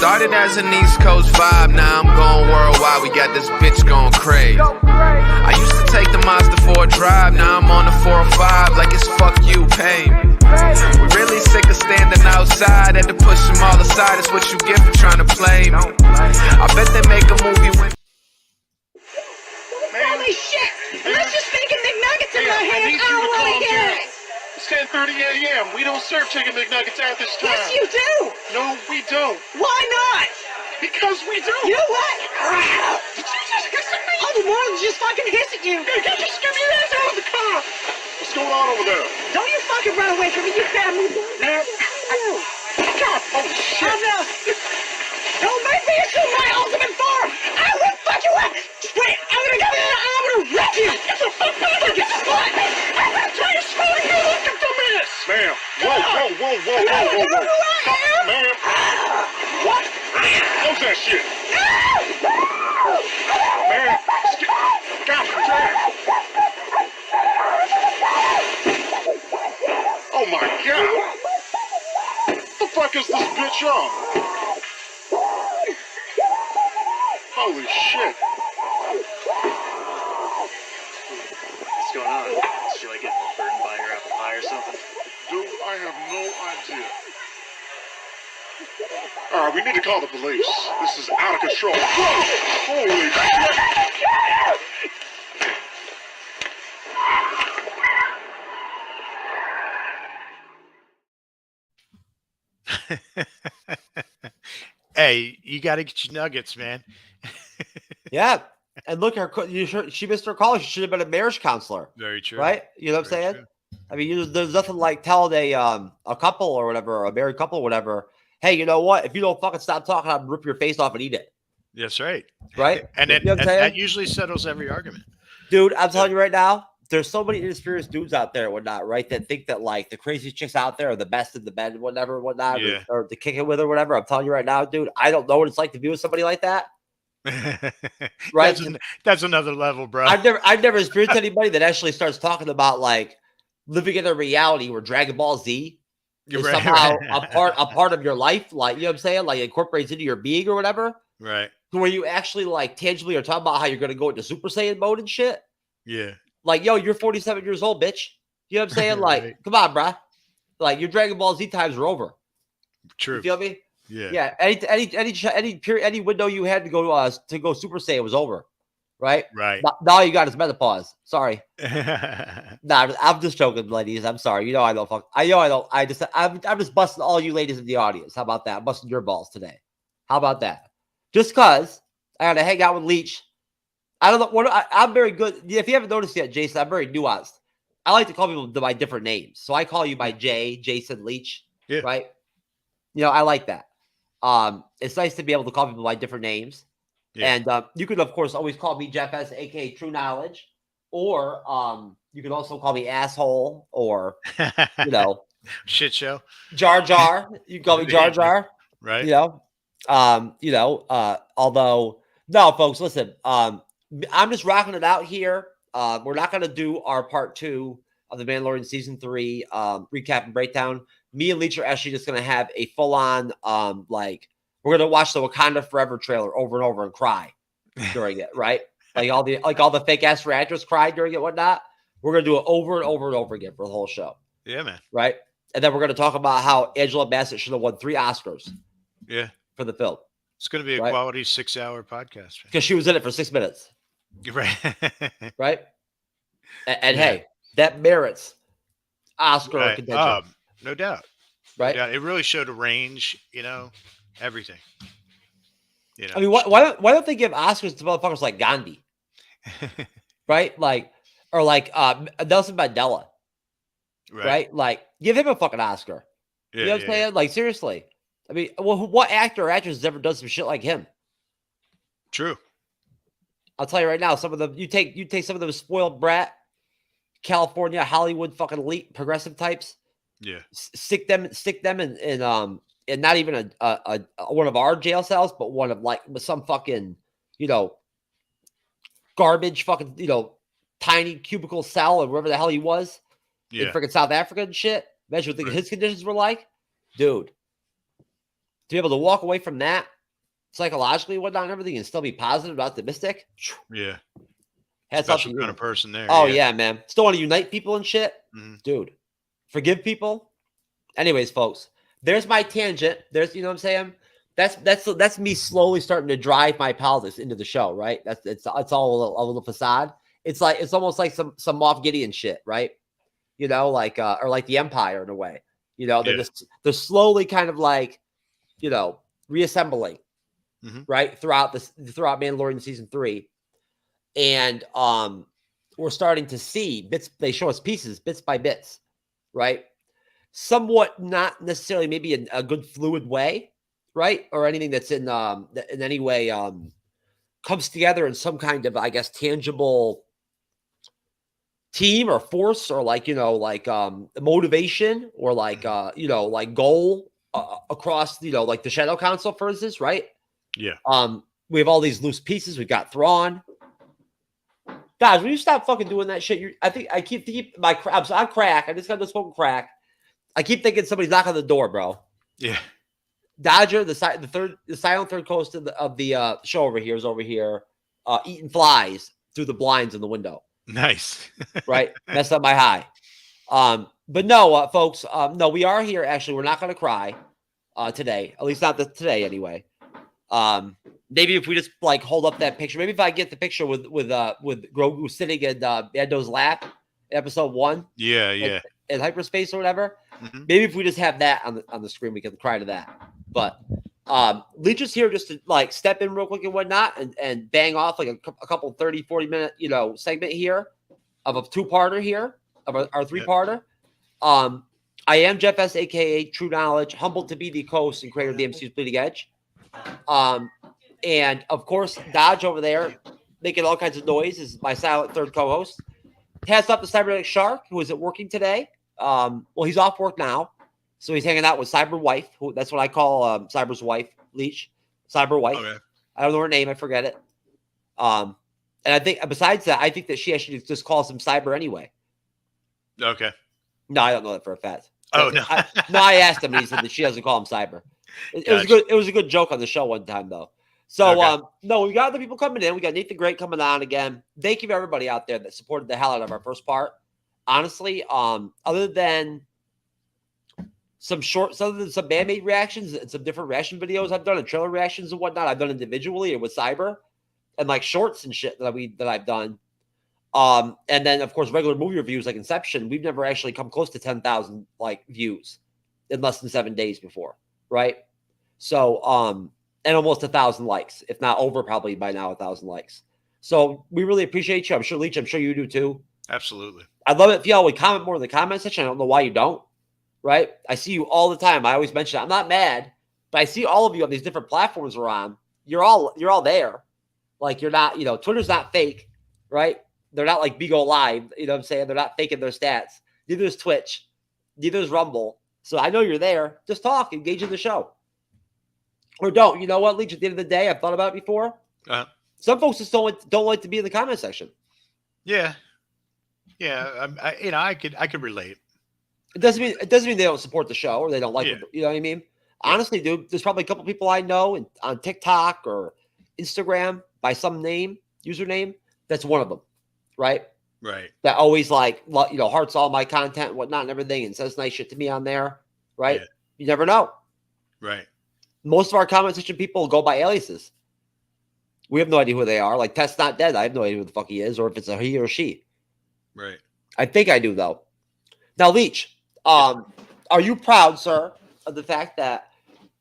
Started as an East Coast vibe, now I'm going worldwide. We got this bitch going crazy. I used to take the Mazda for a drive, now I'm on the 405 like it's fuck you, pay me. We really sick of standing outside, had to push them all aside. It's what you get for trying to play me. I bet they make a movie when. Holy shit! Let's just making McNuggets in my hand. I don't want to hear it. It's 10:30 a.m. We don't serve chicken McNuggets at this time. Yes, you do. No, we don't. Why not? Because we do. You know what? Did you just hiss at me? Oh, the world just fucking hiss at you. Hey, just get your ass out of the car. What's going on over there? Don't you fucking run away from me, you family. Man. God, oh shit. Oh, no. Don't make me assume my ultimate form. I will fuck you up. Wait, I'm gonna come in and I'm gonna wreck you. Get the fuck back. Get the fuck. I'm gonna tell you something. You look at the mess. Ma'am. Whoa. Stop, ma'am. What? Close that shit. Man. God damn. Oh my god. What the fuck is this bitch on? Holy shit. What's going on? Did you like get burdened by your apple pie or something? Dude, I have no idea. Alright, we need to call the police. This is out of control. Holy shit. Hey, you got to get your nuggets, man. Yeah. And look, she missed her call. She should have been a marriage counselor. Very true. Right? You know what I'm saying? True. I mean, there's nothing like telling a couple or whatever, or a married couple or whatever, hey, you know what? If you don't fucking stop talking, I'm going to rip your face off and eat it. That's right. Right? And, you know that usually settles every argument. Dude, I'm telling you right now, there's so many inexperienced dudes out there and whatnot, right? That think that like the craziest chicks out there are the best in the bed and whatnot, yeah. or to kick it with or whatever. I'm telling you right now, dude, I don't know what it's like to be with somebody like that. Right? That's another level, bro. I've never experienced anybody that actually starts talking about like living in a reality where Dragon Ball Z is somehow a part of your life, like, you know what I'm saying? Like incorporates into your being or whatever. Right. Where you actually like tangibly are talking about how you're gonna go into Super Saiyan mode and shit. Yeah. Like, yo, you're 47 years old, bitch. You know what I'm saying? Like, right. Come on, bruh. Like, your Dragon Ball Z times are over. True. You feel me? Yeah. Yeah. Any window you had to go Super Saiyan was over. Right? Right. Now you got is menopause. Sorry. Nah, I'm just joking, ladies. I'm sorry. You know I don't fuck. I know I don't. I'm just busting all you ladies in the audience. How about that? I'm busting your balls today. How about that? Just because I got to hang out with Leech. I don't know. I'm very good. If you haven't noticed yet, Jason, I'm very nuanced. I like to call people by different names. So I call you by Jason Leech. Yeah. Right? You know, I like that. It's nice to be able to call people by different names. Yeah. And you could, of course, always call me Jeff S, a.k.a. TrueKnowledge. Or you could also call me asshole or, you know. Shit show. Jar Jar. You can call me Jar Jar. Right. You know. Although, no, folks, listen. I'm just rocking it out here. We're not going to do our part 2 of the Mandalorian season 3 recap and breakdown. Me and Leech are actually just going to have a full-on, we're going to watch the Wakanda Forever trailer over and over and cry during it, right? Like all the fake ass reactors cried during it, whatnot. We're going to do it over and over and over again for the whole show. Yeah, man. Right? And then we're going to talk about how Angela Bassett should have won 3 Oscars. Yeah. For the film. It's going to be a quality 6-hour podcast. Because she was in it for 6 minutes. Right. Right? And hey, that merits Oscar contention. No doubt. Right? Yeah, it really showed a range, you know, everything. You know, I mean, why don't they give Oscars to motherfuckers like Gandhi? Right? Or Nelson Mandela. Right? Like, give him a fucking Oscar. Yeah, you know what I'm saying? Like, seriously. I mean, what actor or actress has ever done some shit like him? True. I'll tell you right now, some of them you take some of those spoiled brat, California, Hollywood, fucking elite progressive types. Yeah. Stick them in not even a one of our jail cells, but one of like some fucking, you know, garbage fucking, you know, tiny cubicle cell or wherever the hell he was in freaking South Africa and shit. Imagine what his conditions were like, dude. To be able to walk away from that psychologically, whatnot, and everything, and still be positive, optimistic. Yeah. Hats off to Special you. kind of person there. Oh yeah, man. Still want to unite people and shit, Mhm. dude. Forgive people. Anyways, folks, there's my tangent. There's, you know what I'm saying? That's me slowly starting to drive my politics into the show, right? It's all a little facade. It's almost like some Moff Gideon shit, right? You know, like or like the Empire in a way. You know, they're slowly kind of like, you know, reassembling, right? Throughout Mandalorian season 3. And we're starting to see bits, they show us pieces, bits by bits, right? Somewhat not necessarily maybe in a good fluid way, right? Or anything that's in any way comes together in some kind of, I guess, tangible team or force, or like, you know, like motivation, or like you know, like goal across, you know, like the Shadow Council, for instance, right? Yeah. We have all these loose pieces. We've got Thrawn. Guys, will you stop fucking doing that shit? I think I keep thinking I'm crack. I just got to smoke crack. I keep thinking somebody's knocking on the door, bro. Yeah. Dodger, the silent third coast of the show over here is over here, eating flies through the blinds in the window. Nice. Right, mess up my high. But no, folks. No, we are here. Actually, we're not going to cry today. At least not today, anyway. Maybe if we just like hold up that picture. Maybe if I get the picture with Grogu sitting in Bando's lap, episode 1. Yeah. In hyperspace or whatever. Maybe if we just have that on the screen, we can cry to that. But Leech is here just to like step in real quick and whatnot, and bang off like a couple 30-40 minute, you know, segment here of a 2-parter here of our 3-parter. I am Jeff S, aka TrueKnowledge, humbled to be the co-host and creator of the MCU'S Bleeding Edge. And of course, Dodge over there making all kinds of noise is my silent third co-host. Hats off to Cyberneticshark, who isn't working today. Well, he's off work now, so he's hanging out with Cyber Wife. That's what I call Cyber's wife, Leech. Cyber Wife. Okay. I don't know her name. I forget it. And I think besides that, I think that she actually just calls him Cyber anyway. Okay. No, I don't know that for a fact. Oh no. I asked him, and he said that she doesn't call him Cyber. It was good. It was a good joke on the show one time, though. So, Okay. no, we got other people coming in. We got Nathan Great coming on again. Thank you to everybody out there that supported the hell out of our first part. Honestly, other than some bandmate reactions and some different reaction videos I've done, and trailer reactions and whatnot, I've done individually or with Cyber, and like shorts and shit that I've done. And then of course regular movie reviews like Inception. We've never actually come close to 10,000 like views in less than 7 days before, right? So, and almost 1,000 likes, if not over, probably by now 1,000 likes. So we really appreciate you. I'm sure Leech, I'm sure you do too. Absolutely. I'd love it if y'all would comment more in the comment section. I don't know why you don't, right? I see you all the time. I always mention it. I'm not mad, but I see all of you on these different platforms we're on. You're all there. Like you're not, you know, Twitter's not fake, right? They're not like Bigo Live, you know what I'm saying? They're not faking their stats. Neither is Twitch. Neither is Rumble. So I know you're there. Just talk, engage in the show. Or don't. You know what, Leech? At the end of the day, I've thought about it before. Some folks just don't like to be in the comment section. Yeah. I could relate. It doesn't mean they don't support the show or they don't like it. You know what I mean? Yeah. Honestly, dude, there's probably a couple people I know on TikTok or Instagram by some username. That's one of them, right? Right. That always like, you know, hearts all my content and whatnot and everything and says nice shit to me on there, right? Yeah. You never know. Right. Most of our comment section people go by aliases. We have no idea who they are. Like Tess Not Dead. I have no idea who the fuck he is or if it's a he or she. Right. I think I do though. Now, Leech, are you proud, sir, of the fact that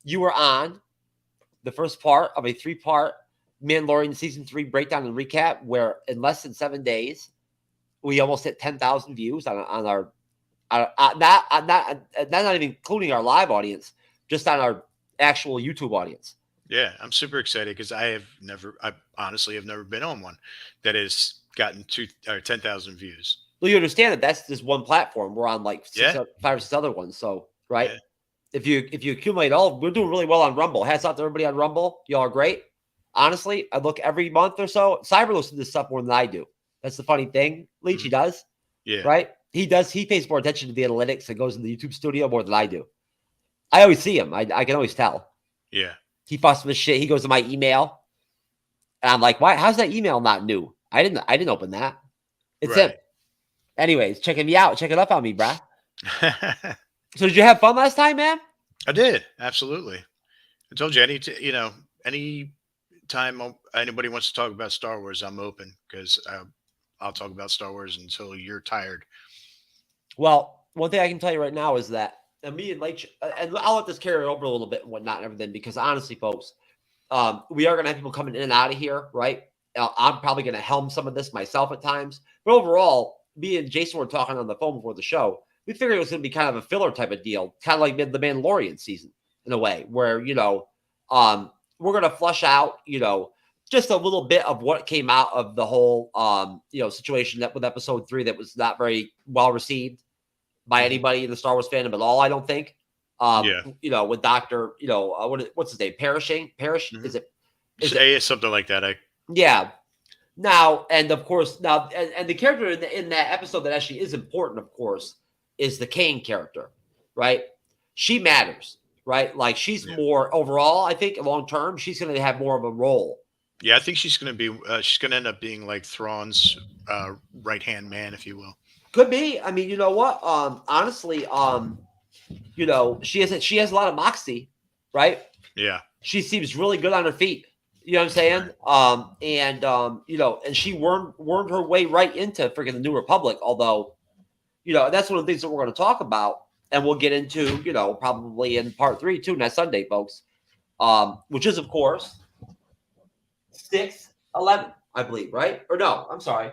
you were on the first part of a 3-part Mandalorian season 3 breakdown and recap, where in less than 7 days we almost hit 10,000 views on our not even including our live audience, just on our actual YouTube audience. Yeah, I'm super excited because I honestly have never been on one that has gotten 10,000 views. Well, you understand that that's just one platform. We're on like 5 or 6 other ones. So, right. Yeah. If you accumulate all, we're doing really well on Rumble. Hats off to everybody on Rumble. Y'all are great. Honestly, I look every month or so. Cyber looks at this stuff more than I do. That's the funny thing. Leech, he does. Yeah. Right? He does. He pays more attention to the analytics and goes in the YouTube studio more than I do. I always see him. I can always tell. Yeah. He fucks with shit. He goes to my email, and I'm like, why? How's that email not new? I didn't open that. It's him. Anyways, checking me out. Check it up on me, bruh. So did you have fun last time, man? I did. Absolutely. I told you, any time anybody wants to talk about Star Wars, I'm open, because I'll talk about Star Wars until you're tired. Well, one thing I can tell you right now is that me and Lake, and I'll let this carry over a little bit and whatnot and everything, because honestly, folks, we are going to have people coming in and out of here, right? I'm probably going to helm some of this myself at times. But overall, me and Jason were talking on the phone before the show. We figured it was going to be kind of a filler type of deal, kind of like the Mandalorian season in a way, where, we're going to flush out, just a little bit of what came out of the whole, situation that with episode 3 that was not very well received by anybody in the Star Wars fandom at all, I don't think. With Dr. What's his name? Parrish? Mm-hmm. Is it something like that? Yeah. Now, and of course, and the character in that episode that actually is important, of course, is the Kane character, right? She matters, right? Like, she's more overall, I think, long term, she's going to have more of a role. Yeah, I think she's going to end up being like Thrawn's right-hand man, if you will. Could be. I mean, you know what? Honestly, she has a lot of moxie, right? Yeah. She seems really good on her feet. You know what I'm saying? Right. And she wormed her way right into freaking the New Republic. Although, that's one of the things that we're going to talk about, and we'll get into, probably in part 3 too next Sunday, folks. Which is, of course, 6/11, I believe, right? Or no, I'm sorry,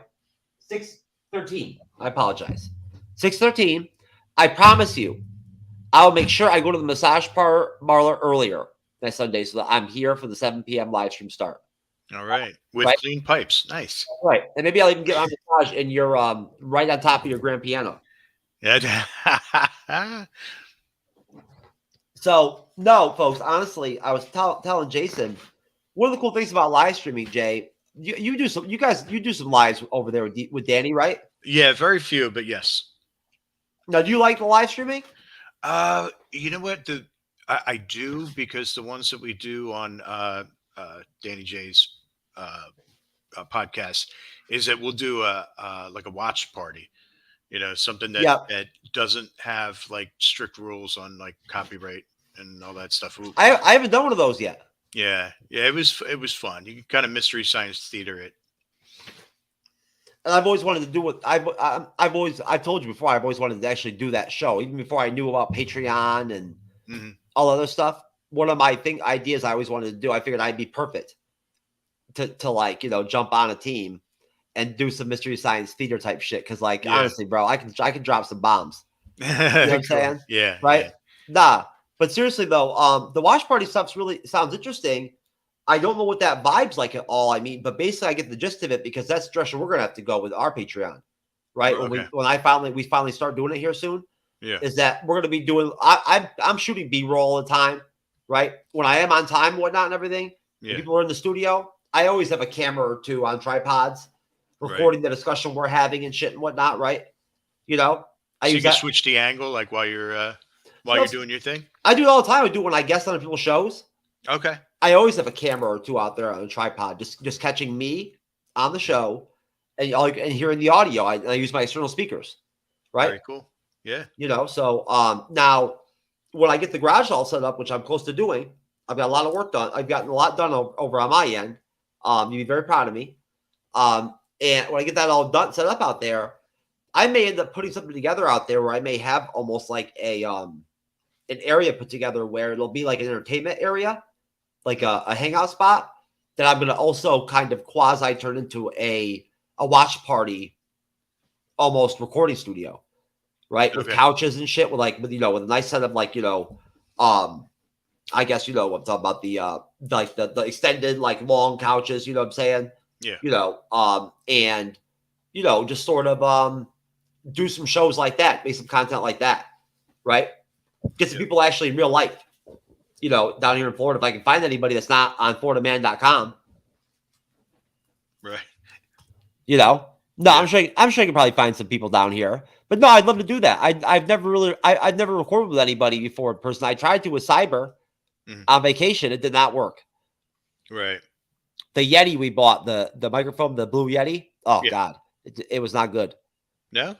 6/13. I apologize. 6/13. I promise you, I'll make sure I go to the massage parlor earlier next Sunday so that I'm here for the 7 p.m. live stream start. All right. With clean pipes. Nice. Right. And maybe I'll even get on massage and you're right on top of your grand piano. Yeah. So, no, folks, honestly, I was telling Jason, one of the cool things about live streaming, Jay, you do some lives over there with Danny, right? Yeah, very few, but yes. Now, do you like the live streaming? You know what? I do, because the ones that we do on Danny J's podcast is that we'll do like a watch party, something that doesn't have like strict rules on like copyright and all that stuff. I haven't done one of those yet. Yeah, it was fun. You can kind of mystery science theater it. And I've always wanted to do what I've told you before. I've always wanted to actually do that show, even before I knew about Patreon and all other stuff. One of my ideas I always wanted to do. I figured I'd be perfect to like jump on a team and do some mystery science theater type shit. Because honestly, bro, I can drop some bombs. You know what I'm saying? Yeah. Right. Yeah. Nah. But seriously though, the watch party stuff really sounds interesting. I don't know what that vibe's like at all. I mean, but basically I get the gist of it, because that's the direction we're going to have to go with our Patreon, right? Okay. When we finally start doing it here soon, is that we're going to be doing, I'm shooting B-roll all the time, right? When I am on time and whatnot and everything, when people are in the studio, I always have a camera or two on tripods recording the discussion we're having and shit and whatnot, right? So you can switch the angle like while you're doing your thing? I do it all the time. I do it when I guest on people's shows. Okay. I always have a camera or two out there on a tripod, just catching me on the show and hearing the audio. I use my external speakers, right? Very cool. Yeah. So now when I get the garage all set up, which I'm close to doing, I've got a lot of work done. I've gotten a lot done over on my end. You'd be very proud of me. And when I get that all done, set up out there, I may end up putting something together out there where I may have almost like an area put together where it'll be like an entertainment area, like a hangout spot that I'm going to also kind of quasi turn into a watch party, almost recording studio, right? With couches and shit, with a nice set of I guess what I'm talking about, the extended long couches, you know what I'm saying? Yeah. And just sort of do some shows like that, make some content like that, right? Get some people actually in real life, down here in Florida. If I can find anybody that's not on FloridaMan.com, right? I'm sure you can probably find some people down here. But no, I'd love to do that. I've never recorded with anybody before in person. I tried to with Cyber, on vacation. It did not work. Right. The Yeti we bought, the microphone, the Blue Yeti. Oh Yeah. God, it was not good. No?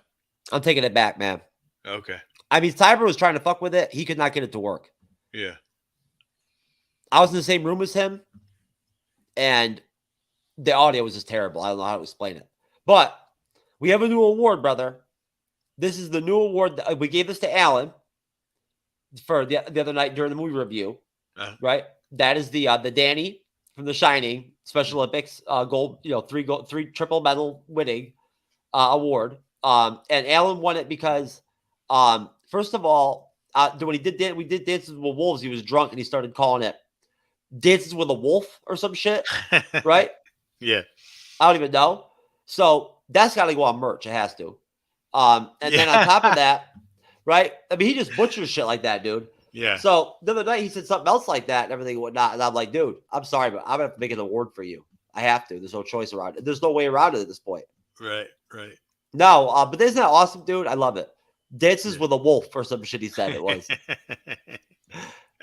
I'm taking it back, man. Okay. I mean, Cyber was trying to fuck with it. He could not get it to work. Yeah. I was in the same room as him, and the audio was just terrible. I don't know how to explain it. But we have a new award, brother. This is the new award. We gave this to Alan for the other night during the movie review, right? That is the Danny from The Shining Special Olympics gold, three triple medal winning award. And Alan won it because, first of all, when we did Dances with Wolves, he was drunk and he started calling it Dances with a Wolf or some shit, right? Yeah. I don't even know. So that's got to go on merch. It has to. And then on top of that, right? I mean, he just butchers shit like that, dude. Yeah. So the other night he said something else like that and everything and whatnot. And I'm like, dude, I'm sorry, but I'm going to have to make an award for you. I have to. There's no choice around it. There's no way around it at this point. Right. Right. No, but isn't that awesome, dude? I love it. Dances with a Wolf or some shit he said it was.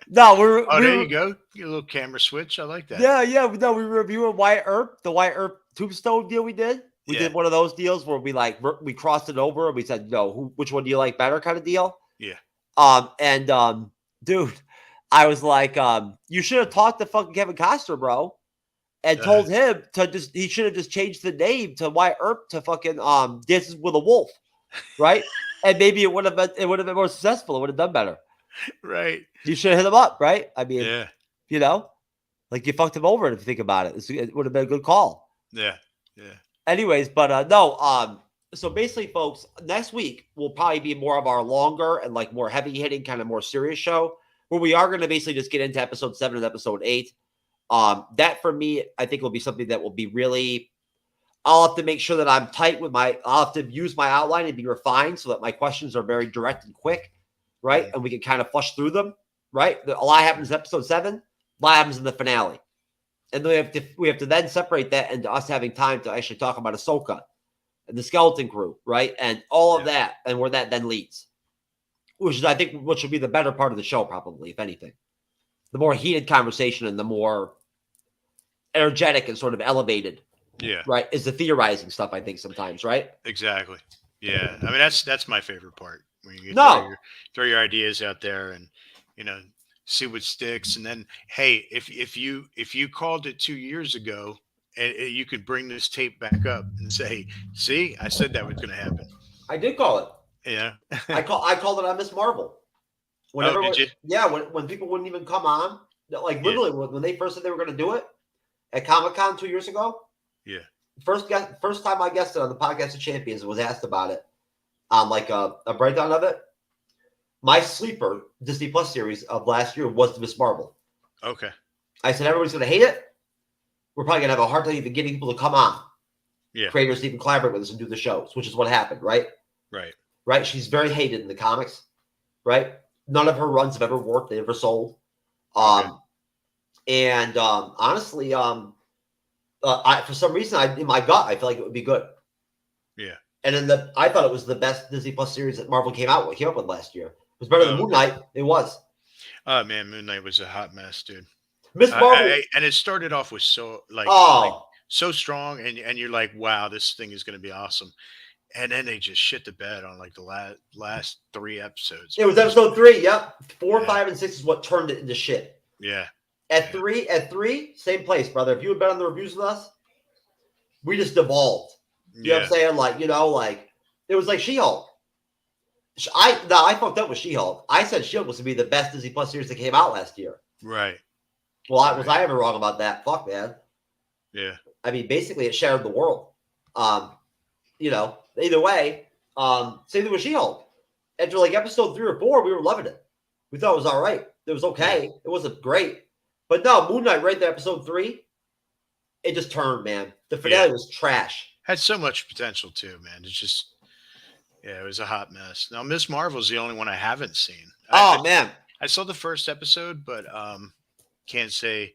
No, there you go. Get a little camera switch. I like that. Yeah. No, we were reviewing Wyatt Earp, the Wyatt Earp tombstone deal we did. We did one of those deals where we crossed it over and we said, no, which one do you like better kind of deal? Yeah. Dude, I was like, you should have talked to fucking Kevin Costner, bro, and told him he should have just changed the name to Wyatt Earp to fucking Dances with a Wolf, right? And maybe it would have been more successful. It would have done better. Right. You should have hit him up, right? I mean, yeah. Like you fucked him over if you think about it. It would have been a good call. Yeah. Yeah. Anyways, but no, so basically, folks, next week will probably be more of our longer and like more heavy hitting, kind of more serious show where we are going to basically just get into episode 7 and episode 8. That for me, I think will be something that will be really, I'll have to make sure that I'm tight with I'll have to use my outline and be refined so that my questions are very direct and quick, right? And we can kind of flush through them, right? A lot happens in episode 7, a lot happens in the finale. And then we have to then separate that into us having time to actually talk about Ahsoka and the Skeleton Crew, right? And all of that and where that then leads, which is, I think, which will be the better part of the show, probably, if anything. The more heated conversation and the more energetic and sort of elevated, right, is the theorizing stuff, I think, sometimes, right? Exactly. Yeah. I mean, that's my favorite part. When you throw your ideas out there and, see what sticks. And then, hey, if you called it 2 years ago and you could bring this tape back up and say, see, I said that was going to happen. I did call it. Yeah. I called it on Miss Marvel. Did you? Yeah. When people wouldn't even come on, like literally when they first said they were going to do it at Comic-Con 2 years ago. Yeah. First time I guessed it on the Podcast of Champions and was asked about it on like a breakdown of it. My sleeper Disney Plus series of last year was Miss Marvel. Okay. I said everybody's going to hate it. We're probably going to have a hard time even getting people to come on. Yeah. Creators even collaborate with us and do the shows, which is what happened, right? Right. Right. She's very hated in the comics, right? None of her runs have ever worked. They ever sold. And honestly, for some reason, in my gut, I feel like it would be good. Yeah. And then I thought it was the best Disney Plus series that Marvel came up with last year. It was better than Moon Knight. It was. Oh man, Moon Knight was a hot mess, dude. Miss Marvel, and it started off with so strong, and you're like, wow, this thing is going to be awesome. And then they just shit the bed on like the last 3 episodes. It was episode 3. Yep, 4, 5, and 6 is what turned it into shit. Yeah. At three, same place, brother. If you had been on the reviews with us, we just devolved. You know what I'm saying? Like, it was like She-Hulk. I fucked up with She-Hulk. I said She-Hulk was to be the best Disney Plus series that came out last year. Right. Well, was I ever wrong about that? Fuck, man. Yeah. I mean, basically, it shattered the world. Either way, same thing with She-Hulk. After like episode 3 or 4, we were loving it. We thought it was all right. It was okay. Yeah. It wasn't great. But no, Moon Knight right there, episode 3, it just turned, man. The finale was trash. Had so much potential too, man. It's just, it was a hot mess. Now, Miss Marvel's the only one I haven't seen. Man. I saw the first episode, but can't say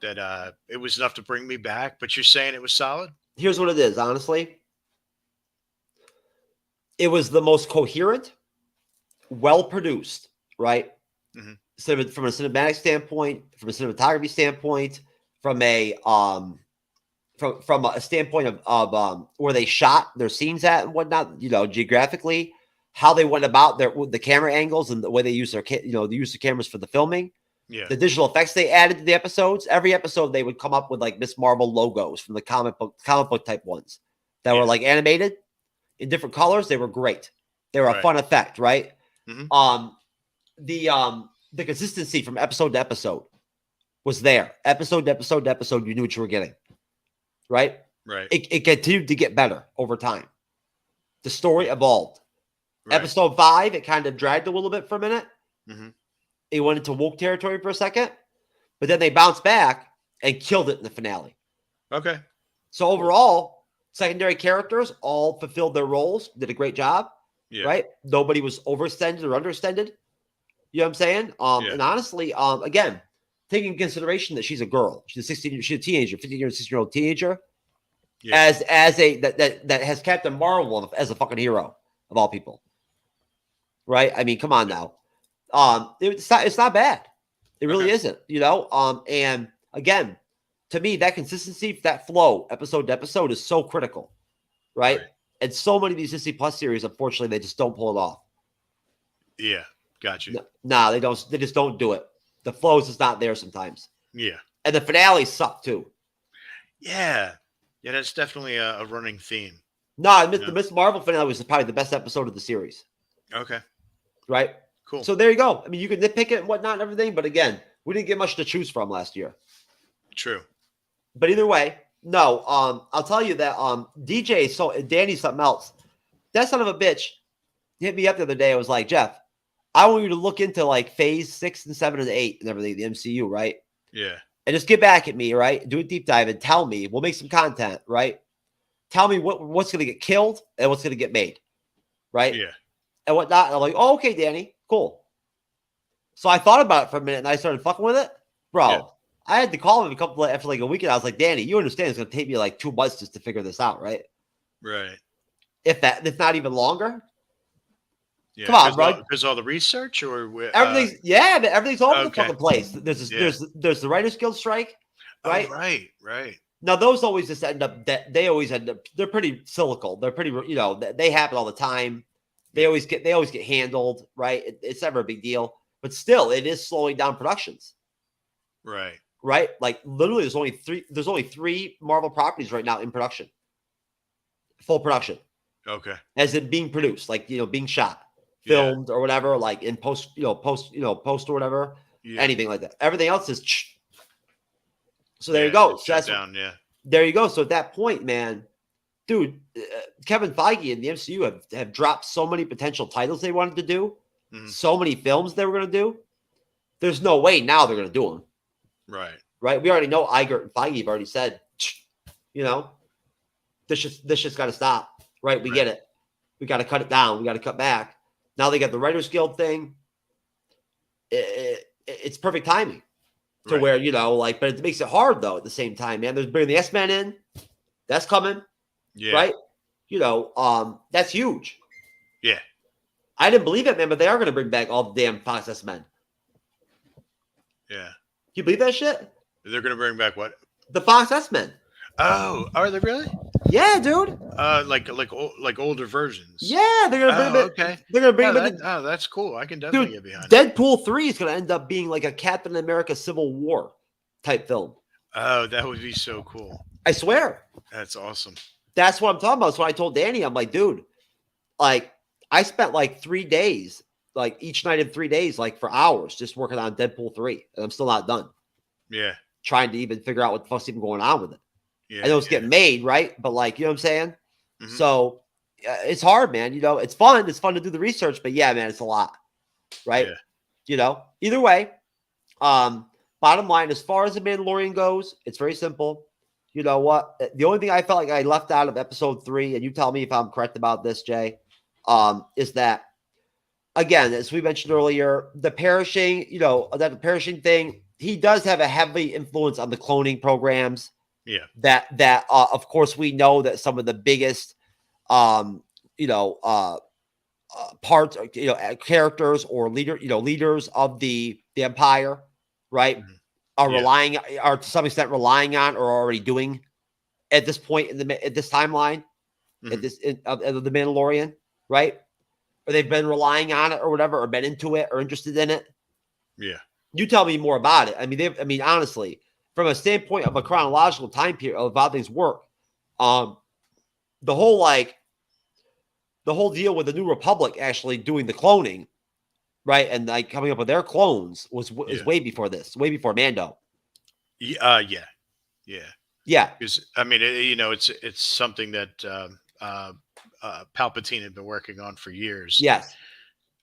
that it was enough to bring me back. But you're saying it was solid? Here's what it is, honestly. It was the most coherent, well-produced, right? Mm-hmm. from a cinematic standpoint, from a cinematography standpoint, from a from a standpoint of where they shot their scenes at and whatnot, geographically, how they went about the camera angles and the way they use they use the cameras for the filming. Yeah. The digital effects they added to the episodes. Every episode they would come up with like Miss Marvel logos from the comic book type ones that were like animated in different colors. They were great. They were a fun effect, right? Mm-hmm. The consistency from episode to episode was there. Episode to episode to episode, you knew what you were getting. Right? Right. It continued to get better over time. The story evolved. Right. Episode 5, it kind of dragged a little bit for a minute. Mm-hmm. It went into woke territory for a second, but then they bounced back and killed it in the finale. Okay. So overall, secondary characters all fulfilled their roles, did a great job. Yeah. Right? Nobody was overextended or underextended. You know what I'm saying? And honestly, again, taking into consideration that she's a girl, she's a teenager, 15-year, 16-year-old teenager, as that has Captain Marvel as a fucking hero of all people. Right? I mean, come on now. It's not bad. It really isn't, and again, to me, that consistency, that flow, episode to episode is so critical. Right? And so many of these Disney Plus series, unfortunately, they just don't pull it off. Yeah. Got you. No, they don't. They just don't do it. The flow is just not there sometimes. Yeah. And the finale sucked too. Yeah. Yeah, that's definitely a running theme. No, the Miss Marvel finale was probably the best episode of the series. Okay. Right? Cool. So there you go. I mean, you can nitpick it and whatnot and everything, but again, we didn't get much to choose from last year. True. But either way, no. I'll tell you that Danny's something else. That son of a bitch hit me up the other day. I was like, Jeff, I want you to look into like phase 6 and 7 and 8 and everything, the MCU, right? Yeah. And just get back at me, right? Do a deep dive and tell me. We'll make some content, right? Tell me what's going to get killed and what's going to get made, right? Yeah. And whatnot. And I'm like, oh, okay, Danny, cool. So I thought about it for a minute and I started fucking with it. Bro, Yeah. I had to call him after like a week and I was like, Danny, you understand it's going to take me like 2 months just to figure this out, right? Right. If not even longer. Yeah. Come on, bro. Because all the research or everything's all over the okay. fucking place. There's the Writers Guild strike, right? Oh, right. Now those always just end up they're pretty cyclical. They're pretty they happen all the time. They always get handled, right? It's never a big deal, but still it is slowing down productions. Right. Right? Like literally there's only 3 Marvel properties right now in production. Full production. Okay. As in being produced, like being shot, filmed or whatever, like in post or whatever, anything like that. Everything else is so there you go. So that's down, there you go. So at that point, man, dude, Kevin Feige and the MCU have dropped so many potential titles they wanted to do, so many films they were going to do. There's no way now they're going to do them. Right. We already know Iger and Feige have already said, this just got to stop. Right. We get it. We got to cut it down. We got to cut back. Now they got the Writers Guild thing. It's perfect timing to where, but it makes it hard though at the same time, man. There's bringing the S-Men in. That's coming. Yeah. Right. That's huge. Yeah. I didn't believe it, man, but they are going to bring back all the damn Fox S-Men. Yeah. Can you believe that shit? They're going to bring back what? The Fox S-Men. Oh, are they really? Yeah, dude. Like older versions. Yeah, they're gonna bring okay. They're gonna bring them. That's cool. I can definitely get behind. Deadpool 3 is gonna end up being like a Captain America Civil War type film. Oh, that would be so cool. I swear. That's awesome. That's what I'm talking about. So I told Danny, I'm like, dude, like I spent like 3 days, like each night in 3 days, like for hours, just working on Deadpool 3, and I'm still not done. Yeah. Trying to even figure out what the fuck's even going on with it. Yeah, I know it's getting made, right? But like, you know what I'm saying? Mm-hmm. So it's hard, man. It's fun. It's fun to do the research, but yeah, man, it's a lot, right? Yeah. Either way, bottom line, as far as the Mandalorian goes, it's very simple. You know what? The only thing I felt like I left out of episode 3, and you tell me if I'm correct about this, Jay, is that, again, as we mentioned earlier, the perishing thing, he does have a heavy influence on the cloning programs. Yeah. That of course we know that some of the biggest parts, characters or leaders of the the Empire, right, Mhm. are to some extent relying on or already doing at this point at this timeline, Mhm. of the Mandalorian, right? Or they've been relying on it or whatever, or been into it or interested in it. Yeah. You tell me more about it. I mean, honestly, from a standpoint of a chronological time period of how things work, the whole deal with the New Republic actually doing the cloning, right, and like coming up with their clones is Yeah. way before this, way before Mando. Yeah. Yeah. Yeah, Because I mean, it's something that Palpatine had been working on for years. yes,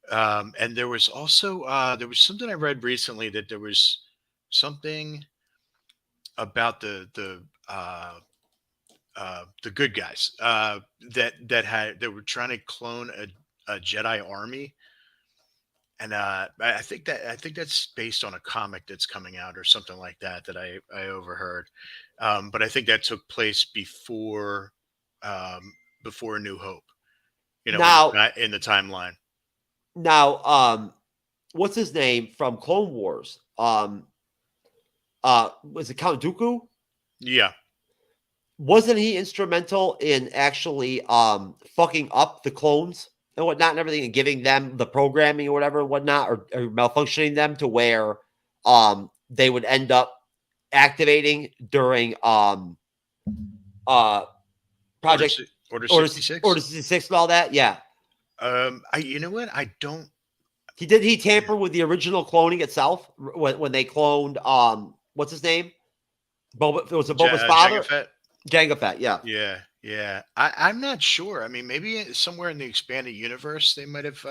And there was also there was something I read recently that there was something about the good guys that were trying to clone a Jedi army, and I think that's based on a comic that's coming out or something like that I overheard, but I think that took place before A New Hope, now in the timeline. What's his name from Clone Wars? Was it Count Dooku? Yeah. Wasn't he instrumental in actually fucking up the clones and whatnot and everything, and giving them the programming or whatever and whatnot, or malfunctioning them to where they would end up activating during Project Order 66. Order 66 and all that? Yeah. You know what? I don't. He tampered with the original cloning itself when they cloned what's his name? It was Boba's father? Jango Fett? Jango Fett, yeah. Yeah. I'm not sure. I mean, maybe somewhere in the expanded universe they might have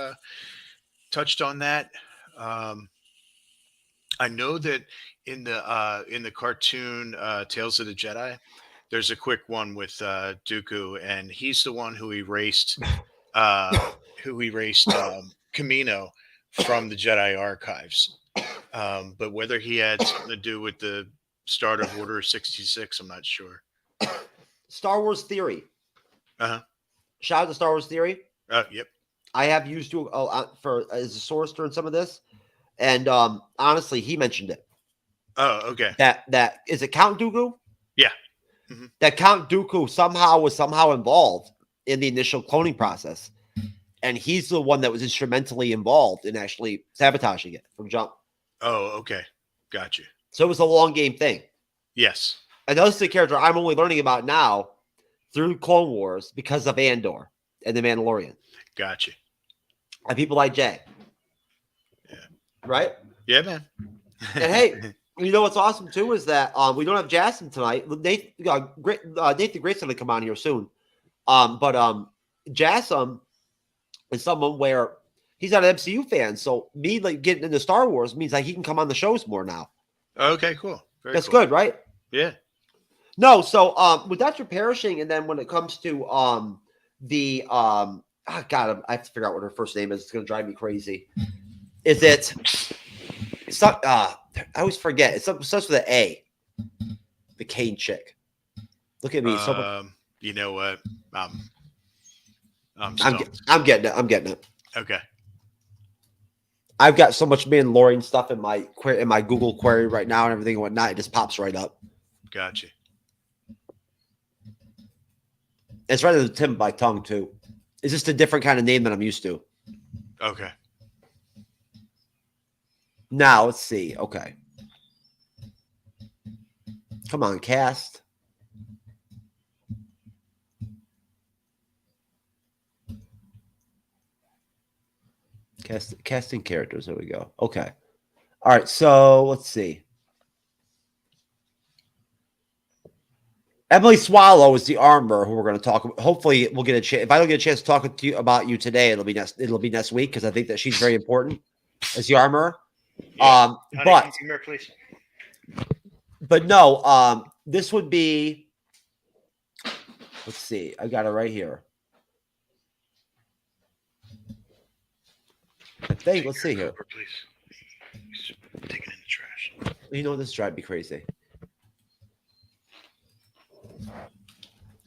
touched on that. I know that in the cartoon Tales of the Jedi, there's a quick one with Dooku, and he's the one who erased Kamino from the Jedi archives. But whether he had something to do with the start of Order 66, I'm not sure. Star Wars Theory. Uh-huh. Shout out to Star Wars Theory. Yep. I have used you as a source during some of this, and honestly, he mentioned it. Oh, okay. That is it. Count Dooku. Yeah. Mm-hmm. That Count Dooku was somehow involved in the initial cloning process, and he's the one that was instrumentally involved in actually sabotaging it from jump. Oh, okay. Gotcha. So it was a long game thing. Yes. And this is a character I'm only learning about now through Clone Wars because of Andor and the Mandalorian. Gotcha. And people like Jay. Yeah. Right? Yeah, man. And hey, you know what's awesome too is that we don't have Jason tonight. Nathan Grayson will come on here soon. But Jason is someone where he's not an MCU fan, so me like getting into Star Wars means like he can come on the shows more now. Okay, cool. That's good, right? Yeah. No, so with Dr. Perishing, and then when it comes to God, I have to figure out what her first name is. It's gonna drive me crazy. Is it? I always forget. It starts with an A. The Kane chick. Look at me. You know what? I'm getting it. I'm getting it. Okay. I've got so much Mandalorian stuff in my Google query right now and everything and whatnot. It just pops right up. Gotcha. It's right at the tip of my tongue too. It's just a different kind of name than I'm used to. Okay. Now let's see. Okay. Come on, cast. Casting characters. There we go. Okay. All right. So let's see. Emily Swallow is the armor who we're going to talk about. Hopefully, we'll get a chance. If I don't get a chance to talk to you about you today, it'll be next week because I think that she's very important as the armor. Yeah. Honey, humor, please. But no, this would be. Let's see. I got it right here. I think. Let's see here. Cover, please. He's taking in the trash. You know, this drives me crazy.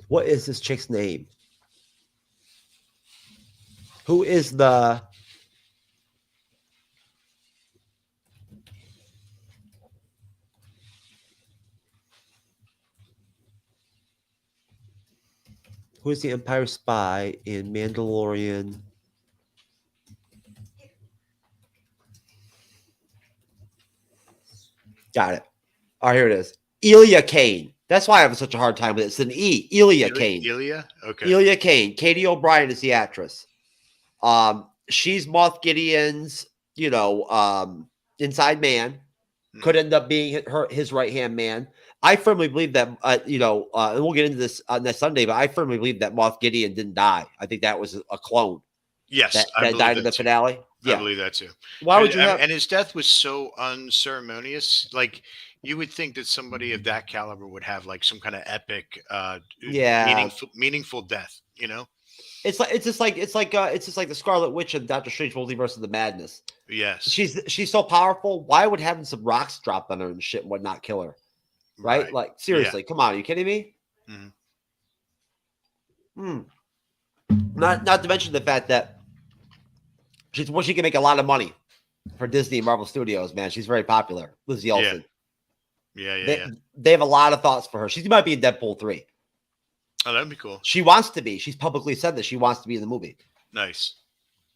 What is this chick's name? Who is the Who is the Empire spy in Mandalorian? Got it. Oh, here it is. Elia Kane. That's why I have such a hard time with it. It's an E. Elia Kane. Elia? Okay. Elia Kane. Katie O'Brien is the actress. She's Moff Gideon's, inside man. Could end up being his right-hand man. I firmly believe that, and we'll get into this next Sunday, but I firmly believe that Moff Gideon didn't die. I think that was a clone. Yes, that died in the finale. Yeah. I believe that too. Why would you have? And his death was so unceremonious. Like, you would think that somebody of that caliber would have like some kind of epic, meaningful death. It's just like the Scarlet Witch of Doctor Strange Multiverse of the Madness. Yes, she's so powerful. Why would having some rocks dropped on her and shit would not kill her? Right? Like, seriously, come on, are you kidding me? Not to mention the fact that she can make a lot of money for Disney and Marvel Studios. Man, she's very popular. Lizzie Olsen. They have a lot of thoughts for her. She might be in Deadpool 3. Oh, that'd be cool. She wants to be. She's publicly said that she wants to be in the movie. Nice.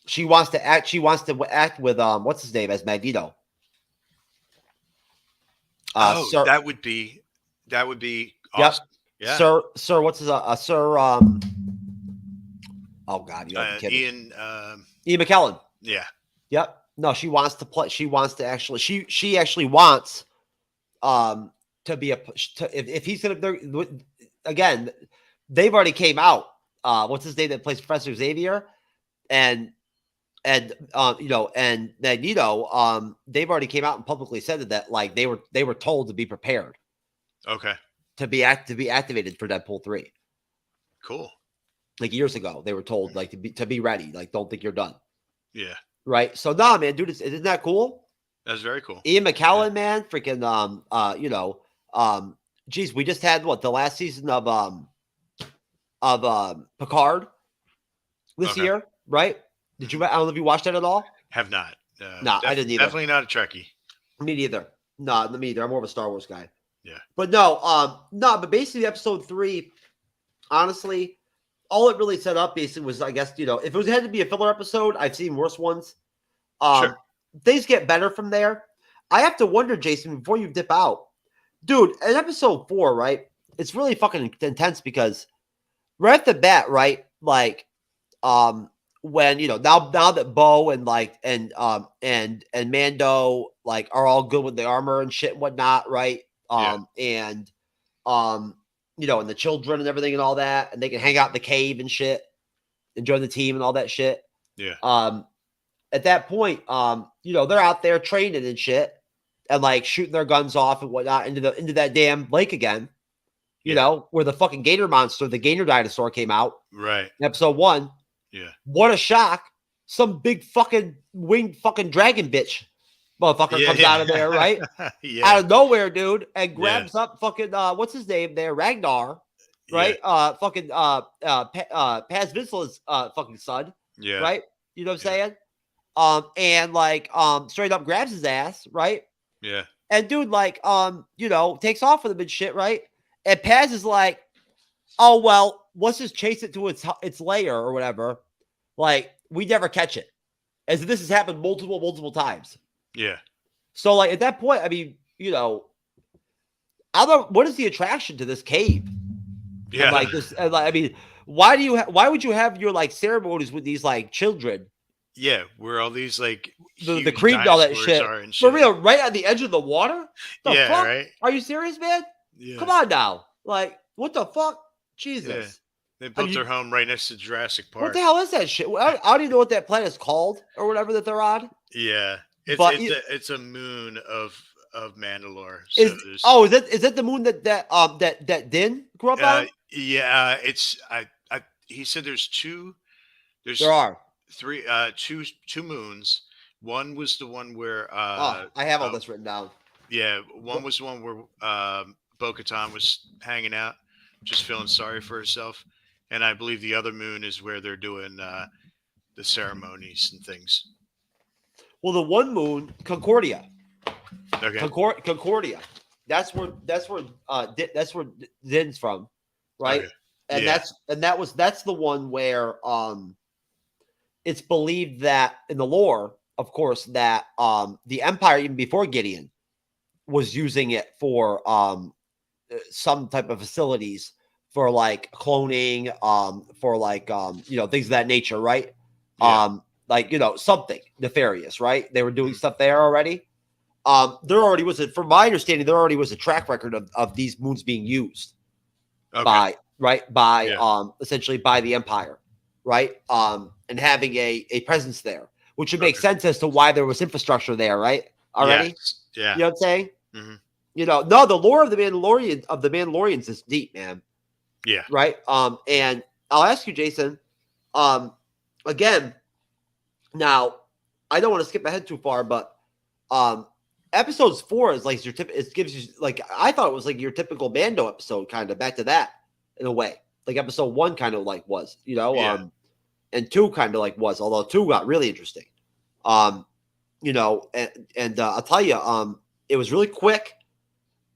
She wants to act. She wants to act with what's his name as Magneto. Sir, that would be awesome. Yep. Yeah. Sir, what's his Sir? Oh God, you have Ian McKellen. Yeah. Yep. No, she wants to play. She wants to actually. She actually wants to be if he's gonna. Again, they've already came out. What's his name that plays Professor Xavier, and Magneto. They've already came out and publicly said that like they were told to be prepared. Okay. To be activated for Deadpool 3. Cool. Like years ago, they were told like to be ready. Like, don't think you're done. Yeah. Right. So nah, man, dude, isn't that cool? That's very cool. Ian McKellen, man, freaking geez, we just had the last season of Picard this year, right? Did you? I don't know if you watched that at all. Have not. No, I didn't either. Definitely not a Trekkie. Me neither. No, me either. I'm more of a Star Wars guy. Yeah. But but basically episode 3, honestly, all it really set up basically was, I guess, if it had to be a filler episode, I've seen worse ones. Sure. Things get better from there. I have to wonder, Jason, before you dip out, dude, in episode 4, right? It's really fucking intense because right off the bat, right? Like, when now that Bo and and Mando like are all good with the armor and shit and whatnot, right? And the children and everything and all that, and they can hang out in the cave and shit, and join the team and all that shit. Yeah. At that point, they're out there training and shit, and like shooting their guns off and whatnot into that damn lake again. Where the fucking gator monster, the gator dinosaur, came out. Right. In episode 1. Yeah. What a shock! Some big fucking winged fucking dragon bitch motherfucker comes out of there, right? Out of nowhere, dude, and grabs up fucking what's his name there, Ragnar, right? Fucking Paz Vizsla's fucking son, right? You know what I'm saying? And like straight up grabs his ass, right? Yeah. And dude, like takes off with him and shit, right? And Paz is like, oh well, let's just chase it to its lair or whatever. Like, we never catch it. As this has happened multiple times. Yeah. So like at that point, I mean, I don't. What is the attraction to this cave? Yeah. And like this, and like, I mean, why would you have your like ceremonies with these like children? Yeah, where all these like the creep and all that shit. For real, right on the edge of the water. The fuck? Right. Are you serious, man? Yeah. Come on now, like what the fuck, Jesus. Yeah. They built their home right next to Jurassic Park. What the hell is that shit? I don't even know what that planet is called or whatever that they're on. Yeah, it's a moon of Mandalore. So is that the moon that Din grew up on? Yeah, he said there's two. There are two moons. One was the one where I have all this written down. Yeah, one was the one where Bo-Katan was hanging out, just feeling sorry for herself. And I believe the other moon is where they're doing the ceremonies and things. Well, the one moon, Concordia. Okay. Concordia. That's where Din's from, right? Okay. And Yeah. that's the one where it's believed that in the lore, of course, that the Empire, even before Gideon, was using it for some type of facilities for like cloning, for like things of that nature, right? Yeah. Like something nefarious, right? They were doing stuff there already. There already was from my understanding, there already was a track record of these moons being used Okay. by essentially by the Empire, right? And having a presence there, which would make Okay. sense as to why there was infrastructure there, right? Already, Yes. Yeah. you know what I'm saying? Mhm. No, the lore of the Mandalorians is deep, man. Yeah. Right. And I'll ask you, Jason, again, now I don't want to skip ahead too far, but episodes 4 is like it gives you like I thought it was like your typical Mando episode, kind of back to that in a way. Like episode 1 kind of like was, Yeah. and 2 kind of like was, although 2 got really interesting. And I'll tell you, it was really quick.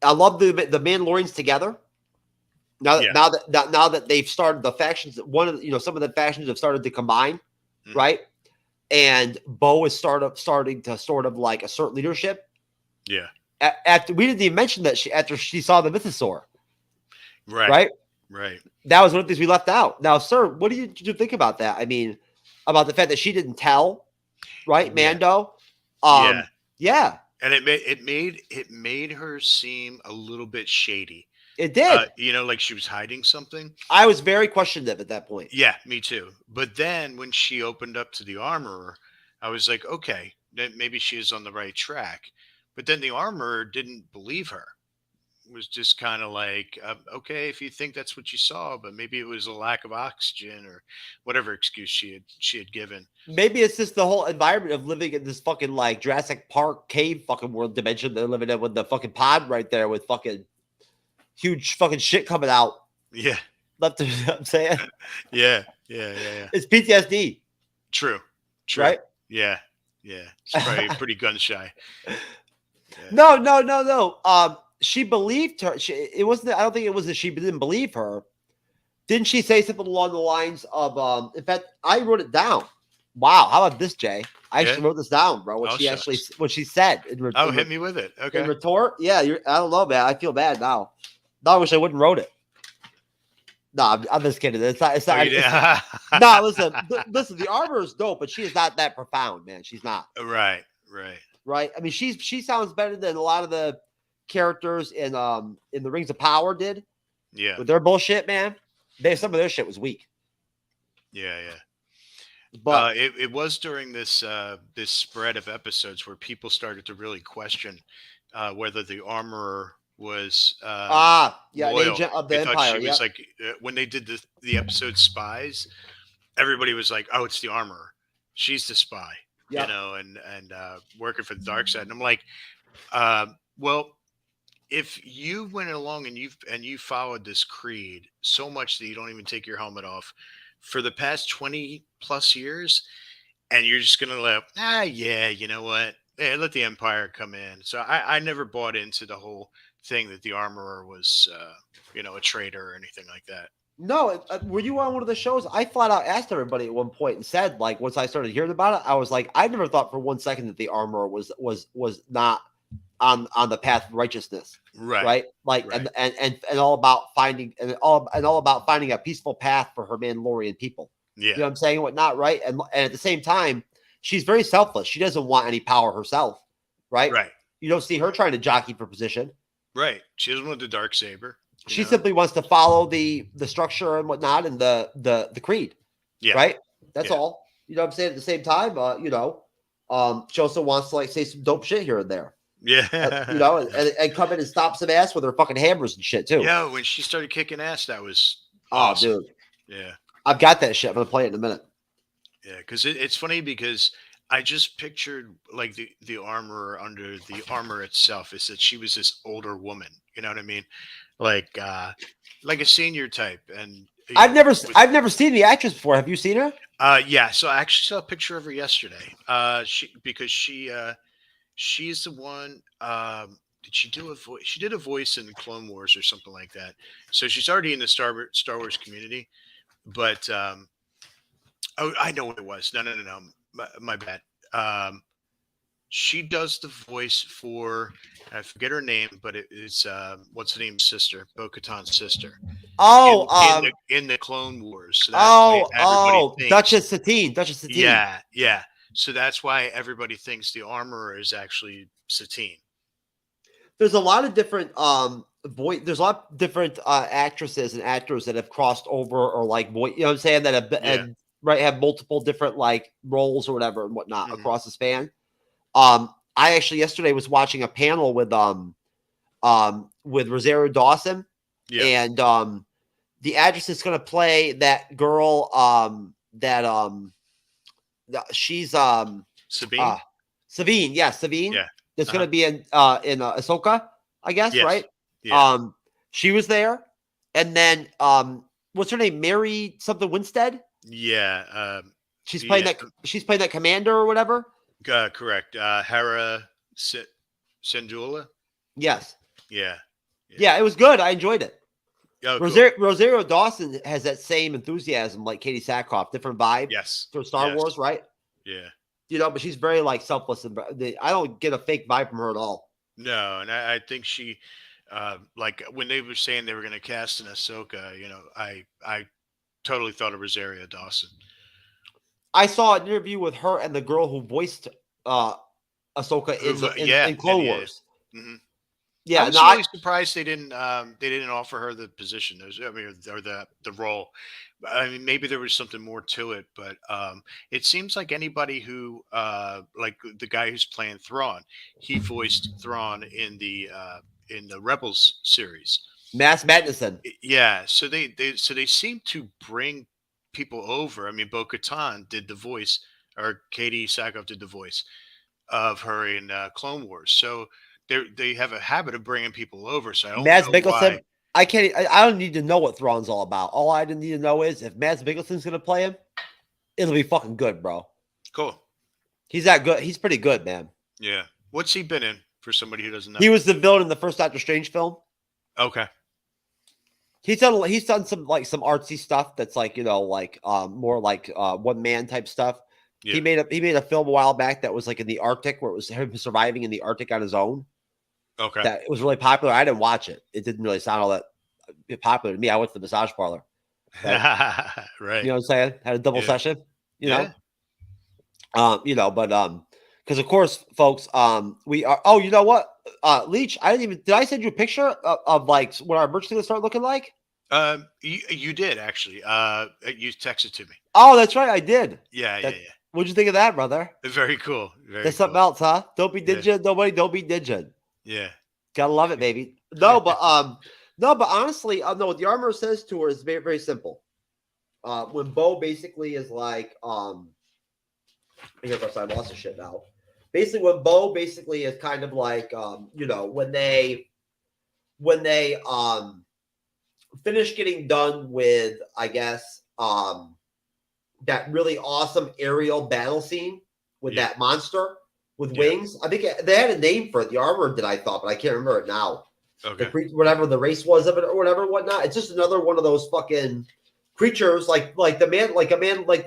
I love the Mandalorians together. Now that they've started the factions, some of the factions have started to combine, right? And Bo is starting to sort of like assert leadership. Yeah. After we didn't even mention that after she saw the mythosaur, Right. right? That was one of the things we left out. Now, sir, what did you think about that? I mean, about the fact that she didn't tell, right, Mando? Yeah. And it made her seem a little bit shady. It did. Like she was hiding something. I was very questionable at that point. Yeah, me too. But then when she opened up to the armorer, I was like, okay, maybe she is on the right track. But then the armorer didn't believe her. It was just kind of like, okay, if you think that's what you saw, but maybe it was a lack of oxygen or whatever excuse she had given. Maybe it's just the whole environment of living in this fucking like Jurassic Park cave fucking world dimension they're living in, with the fucking pod right there with fucking huge fucking shit coming out. Yeah. Left, you know what I'm saying? Yeah. It's PTSD. True. Right? Yeah. It's probably pretty gun shy. Yeah. No. She believed her. It wasn't. I don't think it was that she didn't believe her. Didn't she say something along the lines of? In fact, I wrote it down. Wow, how about this, Jay? I actually wrote this down, bro. What she said. Hit me with it. Okay. In retort, yeah. I don't know, man. I feel bad now. No, I wish I wouldn't wrote it. No, I'm just kidding. It's not. No, listen. The armor is dope, but she is not that profound, man. She's not. Right. I mean, she sounds better than a lot of the characters in the Rings of Power did. Yeah. With their bullshit, man. Some of their shit was weak. Yeah. But it was during this this spread of episodes where people started to really question whether the armorer was an loyal. agent of the They thought Empire. she was like when they did the episode Spies, everybody was like, "Oh, it's the armorer. She's the spy." Yep. And working for the dark side. And I'm like, well, if you went along and you followed this creed so much that you don't even take your helmet off for the past 20 plus years, and you're just gonna you know what? Yeah, let the Empire come in. So I never bought into the whole thing that the armorer was a traitor or anything like that. No, were you on one of the shows? I flat out asked everybody at one point and said, like, once I started hearing about it, I was like, I never thought for 1 second that the armorer was not on the path of righteousness, right? Like, right. And all about finding all about finding a peaceful path for her Mandalorian people. Yeah, you know what I'm saying? Whatnot, right? And at the same time, she's very selfless. She doesn't want any power herself, right? Right. You don't see her trying to jockey for position. Right. She doesn't want the dark saber. She simply wants to follow the structure and whatnot and the creed. Yeah. Right. That's all. You know what I'm saying? At the same time, she also wants to like say some dope shit here and there. Yeah. And come in and stop some ass with her fucking hammers and shit too. Yeah. When she started kicking ass, that was awesome. Dude. Yeah. I've got that shit. I'm gonna play it in a minute. Yeah, because it's funny because I just pictured like the armorer under the armor itself is that she was this older woman. You know what I mean? Like a senior type. And I've never seen the actress before. Have you seen her? Yeah. So I actually saw a picture of her yesterday. She's the one. did she do a voice? She did a voice in Clone Wars or something like that. So she's already in the Star Wars community. But oh, I know what it was. No. My bad. She does the voice for, I forget her name, but it's what's the name? Sister, Bo-Katan's sister. Oh, in the Clone Wars. So that's why everybody thinks, Duchess Satine. Yeah. So that's why everybody thinks the armorer is actually Satine. There's a lot of different there's a lot of different actresses and actors that have crossed over or like you know what I'm saying, that have have multiple different like roles or whatever and whatnot across the span. I actually yesterday was watching a panel with Rosario Dawson, and the actress is going to play that girl she's Sabine. Savine, Savine. Yeah. That's going to be in Ahsoka, I guess, right? Yeah. She was there, and then what's her name? Mary something Winstead. Yeah. She's playing that. She's playing that commander or whatever. Correct. Hera Syndulla. Yes. Yeah. It was good. I enjoyed it. Oh, Rosario Dawson has that same enthusiasm like Katie Sackhoff, different vibe. Yes. For Star Wars, right? Yeah. You know, but she's very like selfless, and I don't get a fake vibe from her at all. No, and I think she, like when they were saying they were going to cast an Ahsoka, you know, I totally thought of Rosario Dawson. I saw an interview with her and the girl who voiced Ahsoka in Clone Wars. Mm-hmm. Yeah, I was really surprised they didn't offer her the position. Or the role. I mean, maybe there was something more to it, but it seems like anybody who like the guy who's playing Thrawn, he voiced Thrawn in the Rebels series. Mads Magnuson. Yeah, so they seem to bring people over. I mean, Bo-Katan did the voice, or Katie Sackhoff did the voice of her in Clone Wars. So they have a habit of bringing people over. So I don't Mads know Mikkelsen. why. I don't need to know what Thrawn's all about. All I need to know is if Mads Mikkelsen's going to play him, it'll be fucking good, bro. Cool. He's that good. He's pretty good, man. Yeah. What's he been in for somebody who doesn't know? He was the villain in the first Doctor Strange film. Okay. He's done some artsy stuff that's like, you know, like more like one man type stuff. Yeah. He made a film a while back that was like in the Arctic, where it was him surviving in the Arctic on his own. Okay. That it was really popular. I didn't watch it. It didn't really sound all that popular to me. I went to the massage parlor. Right. You know what I'm saying? Had a double session. You know. But because of course, folks, we are. Oh, you know what, Leech? Did I send you a picture of like what our merch is gonna start looking like? You did actually. You texted to me. Oh, that's right, I did. Yeah. What'd you think of that, brother? Very cool. That's something else, huh? Don't be digit. Nobody, don't be digit. Yeah. Gotta love it, baby. No, but honestly, no, what the armor says to her is very, very simple. When Bo basically is like, here, I lost the shit now. Basically, when Bo basically is kind of like, when they finish getting done with, I guess, that really awesome aerial battle scene with that monster with wings. I think they had a name for it. The armor did, I thought, but I can't remember it now. Okay. Whatever the race was of it or whatever, whatnot. It's just another one of those fucking creatures like the Mandalore, like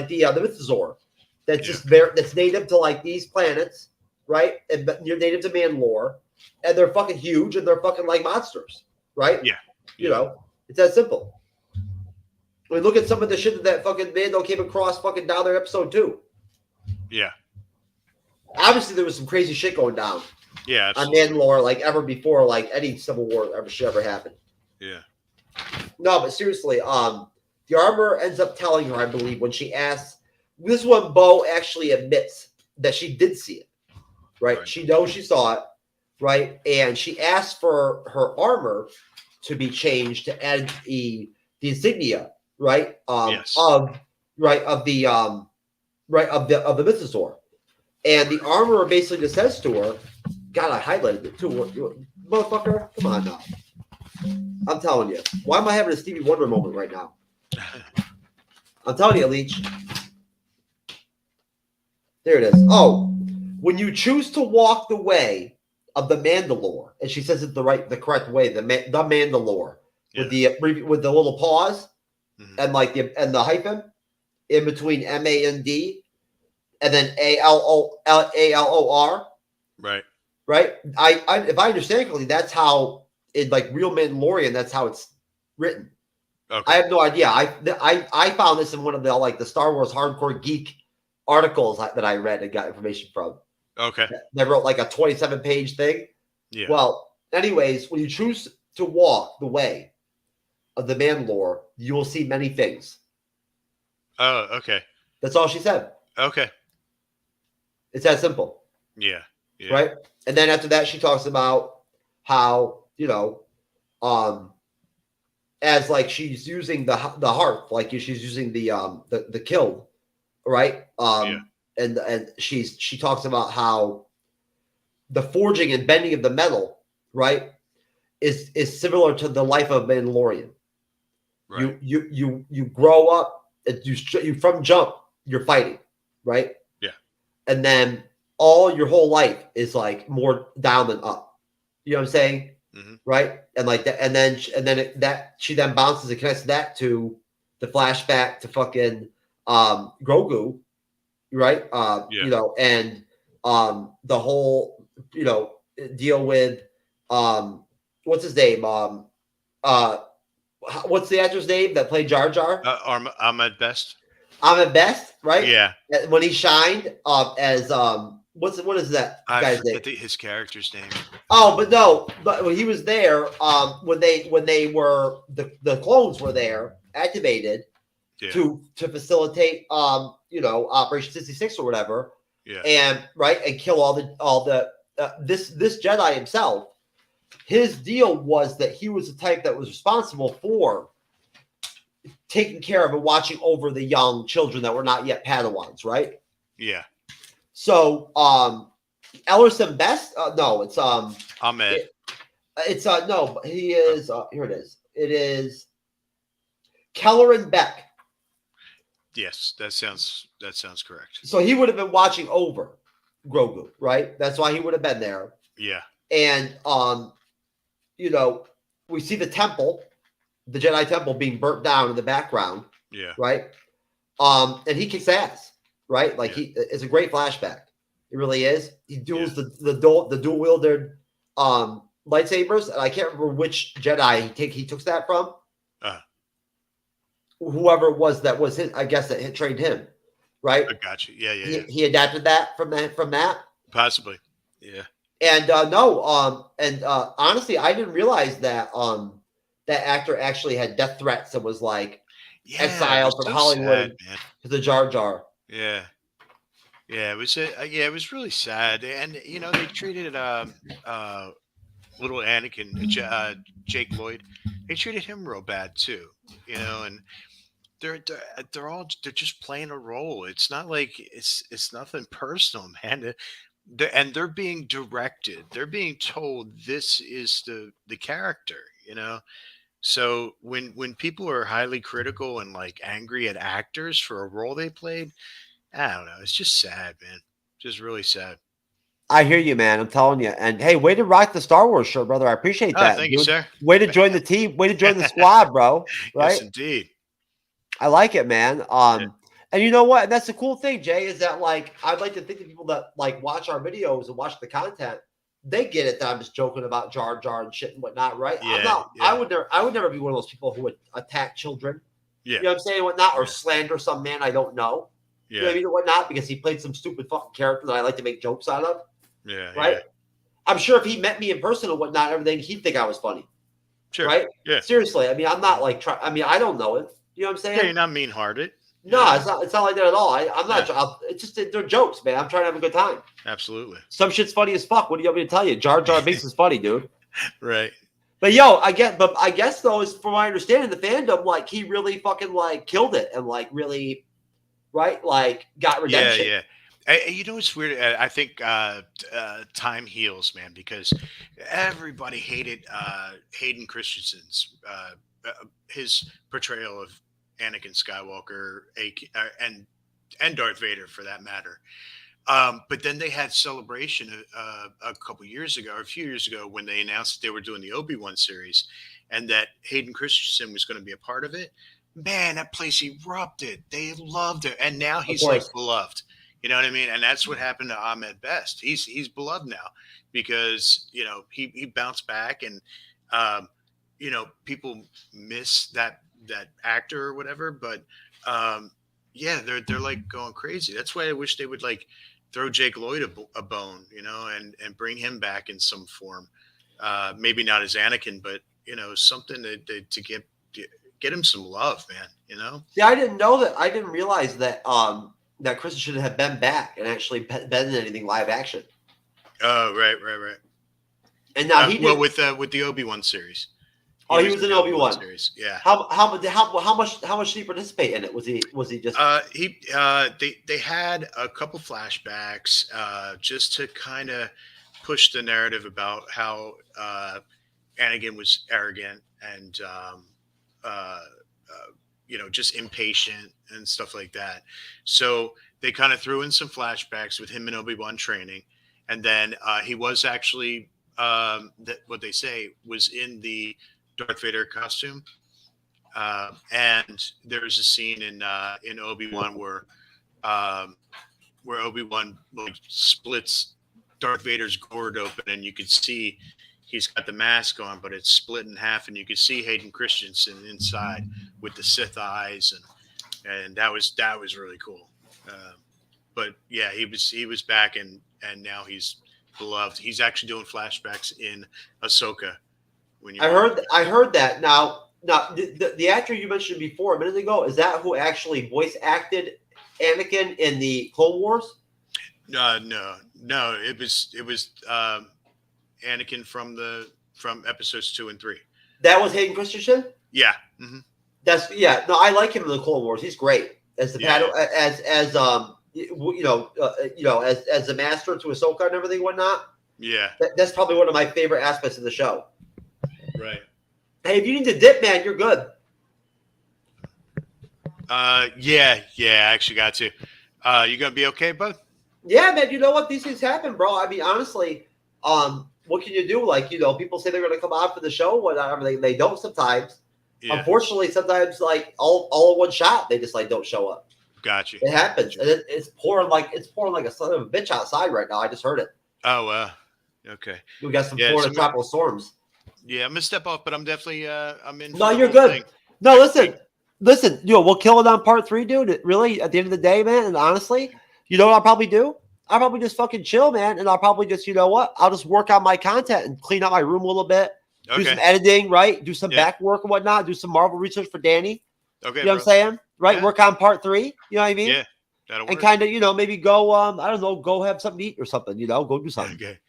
the Mythosaur. That's just that's native to like these planets, right? And you're native to Mandalore, and they're fucking huge and they're fucking like monsters, right? Yeah. You know, it's that simple. I mean, look at some of the shit that fucking Mando came across fucking down there episode 2. Yeah. Obviously, there was some crazy shit going down. Yeah. Absolutely. On Mandalore, like ever before, like any Civil War ever happened. Yeah. No, but seriously, the armor ends up telling her, I believe, when she asks. This one, Bo actually admits that she did see it. Right? She knows she saw it. Right? And she asked for her armor to be changed to add the insignia. Right? Yes. Of the Mythosaur. And the armorer basically just says to her, God, I highlighted it too. Motherfucker, come on now. I'm telling you. Why am I having a Stevie Wonder moment right now? I'm telling you, Leech. There it is. Oh, when you choose to walk the way of the Mandalore, and she says it the correct way. The Mandalore with the little pause and like the hyphen in between MAND and then ALOR. Right. Right. I if I understand correctly, that's how in like real Mandalorian, that's how it's written. Okay. I have no idea. I found this in one of the Star Wars hardcore geek articles that I read and got information from. Okay. They wrote like a 27-page thing. Yeah. Well, anyways, when you choose to walk the way of the Mandalore, you will see many things. Oh, okay. That's all she said. Okay. It's that simple. Yeah. Yeah. Right. And then after that, she talks about how, as like she's using the hearth, like she's using the kiln, right? And she talks about how the forging and bending of the metal, right, is similar to the life of Mandalorian. Right. You grow up, and you from jump, you're fighting, right? Yeah. And then all your whole life is like more down than up. You know what I'm saying? Mm-hmm. Right. And like that, and then she then bounces and connects that to the flashback to fucking Grogu, right? And the whole deal with what's his name? What's the actor's name that played Jar Jar? Ahmed Best. Ahmed Best, right? Yeah. When he shined as what is that guy's name? I forget his character's name. Oh, but when he was there, when they were the clones were there activated to facilitate Operation 66 or whatever. Yeah. And kill all the this Jedi himself. His deal was that he was the type that was responsible for taking care of and watching over the young children that were not yet Padawans, right? Yeah. So, Ellerson Best? No, it's Ahmed. No, he is. Here it is. It is Kelleran Beck. Yes, that sounds correct. So he would have been watching over Grogu, right? That's why he would have been there. Yeah. And we see the temple, the Jedi temple being burnt down in the background. Yeah. Right. And he kicks ass. Right. Like it's a great flashback. It really is. He duels the dual wielded lightsabers, and I can't remember which Jedi he took that from. Whoever it was that was his, I guess that had trained him. Right. I got you. Yeah. He adapted that from that. Possibly. Yeah. And honestly, I didn't realize that that actor actually had death threats and was like exiled from Hollywood to the Jar Jar. Yeah. Yeah, it was really sad, and they treated little Anakin, Jake Lloyd, they treated him real bad too, and they're just playing a role. It's not like it's nothing personal, man. And they're being directed. They're being told this is the character, So when people are highly critical and like angry at actors for a role they played, I don't know. It's just sad, man. Just really sad. I hear you, man. I'm telling you. And hey, way to rock the Star Wars show, brother. I appreciate that. Thank you, sir. Way to join the team. Way to join the squad, bro. Right? Yes, indeed. I like it, man. And you know what? And that's the cool thing, Jay, is that like I'd like to think that people that like watch our videos and watch the content, they get it that I'm just joking about Jar Jar and shit and whatnot, right? Yeah, I would never be one of those people who would attack children. Yeah. You know what I'm saying? Whatnot, or slander some man I don't know. Yeah. You know what I mean? Or whatnot, because he played some stupid fucking character that I like to make jokes out of. Yeah. Right? Yeah. I'm sure if he met me in person and whatnot, everything, he'd think I was funny. Sure. Right? Yeah. Seriously. I mean, I'm not like I don't know it. You know what I'm saying? Yeah, you're not mean-hearted. No, it's not like that at all. I'm not. It's just they're jokes, man. I'm trying to have a good time. Absolutely. Some shit's funny as fuck. What do you want me to tell you? Jar Jar Binks is funny, dude. Right. But I guess though, is from my understanding, the fandom, like he really fucking like killed it and like really, right, like got redemption. Yeah. It's weird. I think time heals, man, because everybody hated Hayden Christensen's his portrayal of Anakin Skywalker and Darth Vader for that matter. But then they had Celebration a couple years ago, or a few years ago, when they announced that they were doing the Obi-Wan series and that Hayden Christensen was going to be a part of it. Man, that place erupted. They loved it. And now he's like beloved. You know what I mean? And that's what happened to Ahmed Best. He's beloved now because, you know, he bounced back and, you know, people miss that actor or whatever. But, yeah, they're like going crazy. That's why I wish they would like throw Jake Lloyd a bone, you know, and bring him back in some form. Maybe not as Anakin, but, you know, something to get him some love, man, you know? Yeah, I didn't know that. I didn't realize that that Christian should have been back and actually been in anything live action. Oh, right. And now he did, well with the Obi-Wan series. He was in Obi-Wan series. Yeah. How much did he participate in it? Was he just they had a couple flashbacks just to kind of push the narrative about how Anakin was arrogant and you know, just impatient and stuff like that. So they kind of threw in some flashbacks with him and Obi-Wan training, and then he was actually what they say was in the Darth Vader costume, and there's a scene in Obi-Wan where Obi-Wan like splits Darth Vader's gourd open, and you could see he's got the mask on, but it's split in half, and you could see Hayden Christensen inside with the Sith eyes, and that was really cool. But yeah, he was back, and now he's beloved. He's actually doing flashbacks in Ahsoka. I heard that. Now the actor you mentioned before a minute ago, is that who actually voice acted Anakin in the Clone Wars? No. It was Anakin from episodes 2 and 3. That was Hayden Christensen. Yeah. Mm-hmm. No, I like him in the Clone Wars. He's great as the as the master to Ahsoka and everything whatnot. Yeah, that's probably one of my favorite aspects of the show. Right. Hey, if you need to dip, man, you're good. Yeah, I actually got to. You gonna be okay, bud? Yeah, man. You know what? These things happen, bro. I mean, honestly, what can you do? Like, you know, people say they're going to come out for the show, whatever. They don't sometimes. Yeah. Unfortunately, sometimes like all in one shot, they just like don't show up. Gotcha. It happens, and it's pouring like a son of a bitch outside right now. I just heard it. Oh, okay. We got some Florida tropical storms. Yeah, I'm gonna step off, but I'm definitely I'm in. No, you're good. Thing. No, listen. You know, we'll kill it on part 3, dude. Really, at the end of the day, man. And honestly, you know what I'll probably do? I'll probably just fucking chill, man. And I'll probably just, you know what? I'll just work on my content and clean out my room a little bit. Okay. Do some editing, right? Do some back work and whatnot. Do some Marvel research for Danny. Okay. You know what I'm saying? Right? Yeah. Work on part 3. You know what I mean? Yeah. That'll work. And kind of, you know, maybe go, I don't know, go have something to eat or something, you know, go do something. Okay.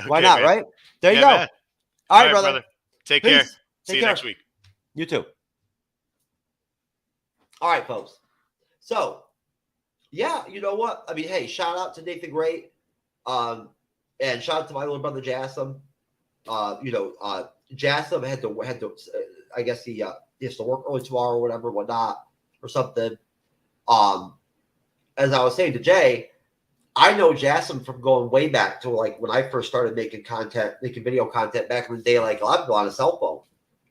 Why not, man. Right? There you go. Man. All right, brother. Take care. See you next week. You too. All right, folks. So, yeah, you know what? I mean, hey, shout out to Nathan Great. And shout out to my little brother Jassim. Jassim had to I guess he has to work early tomorrow or whatever, whatnot, or something. As I was saying to Jay, I know Jassim from going way back to like when I first started making video content back in the day. Like I'd go on a cell phone,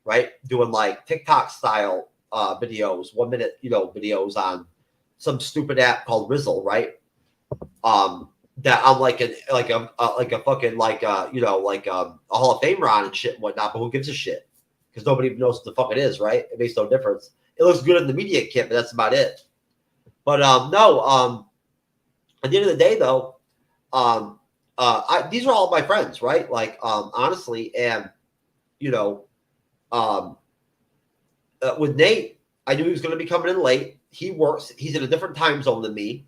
right, doing like TikTok style videos, 1 minute, videos on some stupid app called Rizzle, right? That I'm like a fucking a Hall of Famer on and shit and whatnot, but who gives a shit? Because nobody even knows what the fuck it is, right? It makes no difference. It looks good in the media kit, but that's about it. But at the end of the day, though, these are all my friends, right? Like, honestly, and with Nate, I knew he was going to be coming in late. He's in a different time zone than me,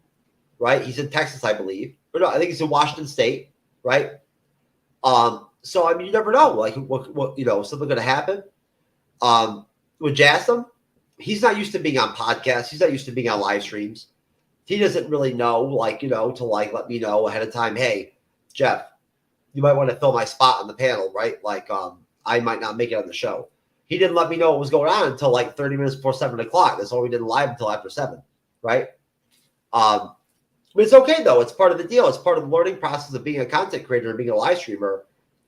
right? He's in Texas, I believe. Or no, I think he's in Washington State, right? So I mean, you never know, like what something going to happen. With Jassim, he's not used to being on podcasts. He's not used to being on live streams. He doesn't really know, to let me know ahead of time. Hey, Jeff, you might want to fill my spot on the panel, right? Like, I might not make it on the show. He didn't let me know what was going on until like 30 minutes before 7 o'clock. That's why we didn't live until after 7, right? But it's okay though. It's part of the deal. It's part of the learning process of being a content creator and being a live streamer,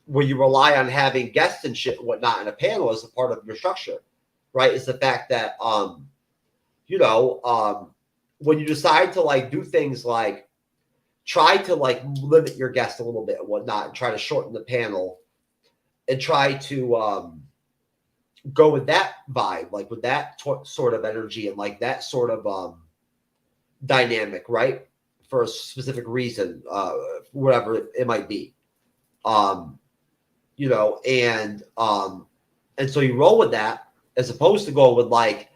where you rely on having guests and shit and whatnot in a panel as a part of your structure, right? Is the fact that when you decide to like do things like try to like limit your guests a little bit and whatnot, and try to shorten the panel, and try to go with that vibe, like with that sort of energy and like that sort of dynamic, right? For a specific reason, whatever it might be, and so you roll with that as opposed to going with like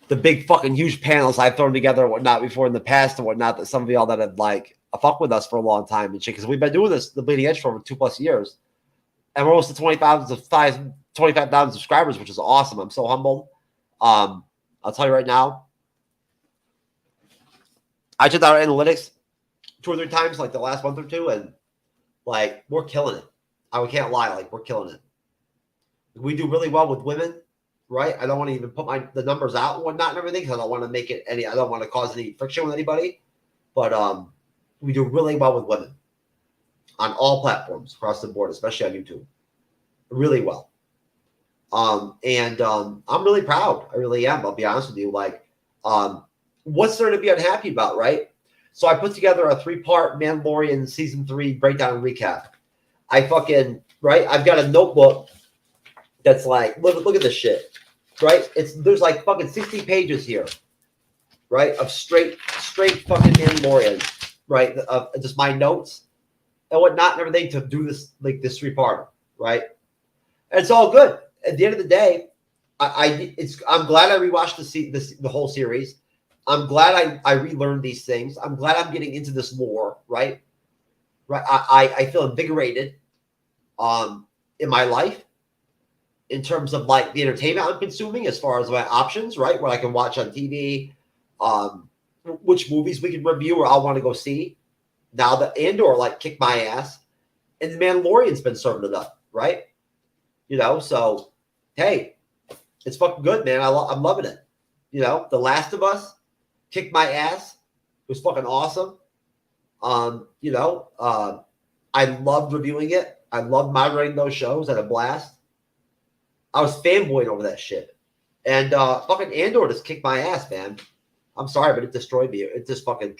the big fucking huge panels I've thrown together and whatnot before in the past and whatnot, that some of y'all that have like fucked with us for a long time and shit, because we've been doing this, the Bleeding Edge, for over 2+ years, and we're almost to 25,000 subscribers, which is awesome. I'm so humbled. I'll tell you right now, I checked out our analytics 2 or 3 times like the last month or two, and like we're killing it. I can't lie, like we're killing it. We do really well with women, right? I don't want to even put the numbers out and whatnot and everything, because I don't want to make it any. I don't want to cause any friction with anybody, but we do really well with women on all platforms across the board, especially on YouTube. Really well. I'm really proud. I really am. I'll be honest with you. Like, what's there to be unhappy about, right? So I put together a 3-part Mandalorian season 3 breakdown and recap. I've got a notebook that's like, look at this shit, right? There's like fucking 60 pages here, right? Of straight fucking Mandalorian, right? Of just my notes and whatnot and everything to do this, like this 3-part, right? And it's all good. At the end of the day, I'm glad I rewatched the whole series. I'm glad I relearned these things. I'm glad I'm getting into this more, right? Right. I feel invigorated in my life in terms of like the entertainment I'm consuming as far as my options, right? What I can watch on TV, which movies we can review or I'll want to go see. Now that Andor like kicked my ass, and the Mandalorian's been serving it up, right? So hey, it's fucking good, man. I'm loving it. The Last of Us kicked my ass. It was fucking awesome. I loved reviewing it. I loved moderating those shows. I had a blast. I was fanboying over that shit. And fucking Andor just kicked my ass, man. I'm sorry, but it destroyed me. It just fucking,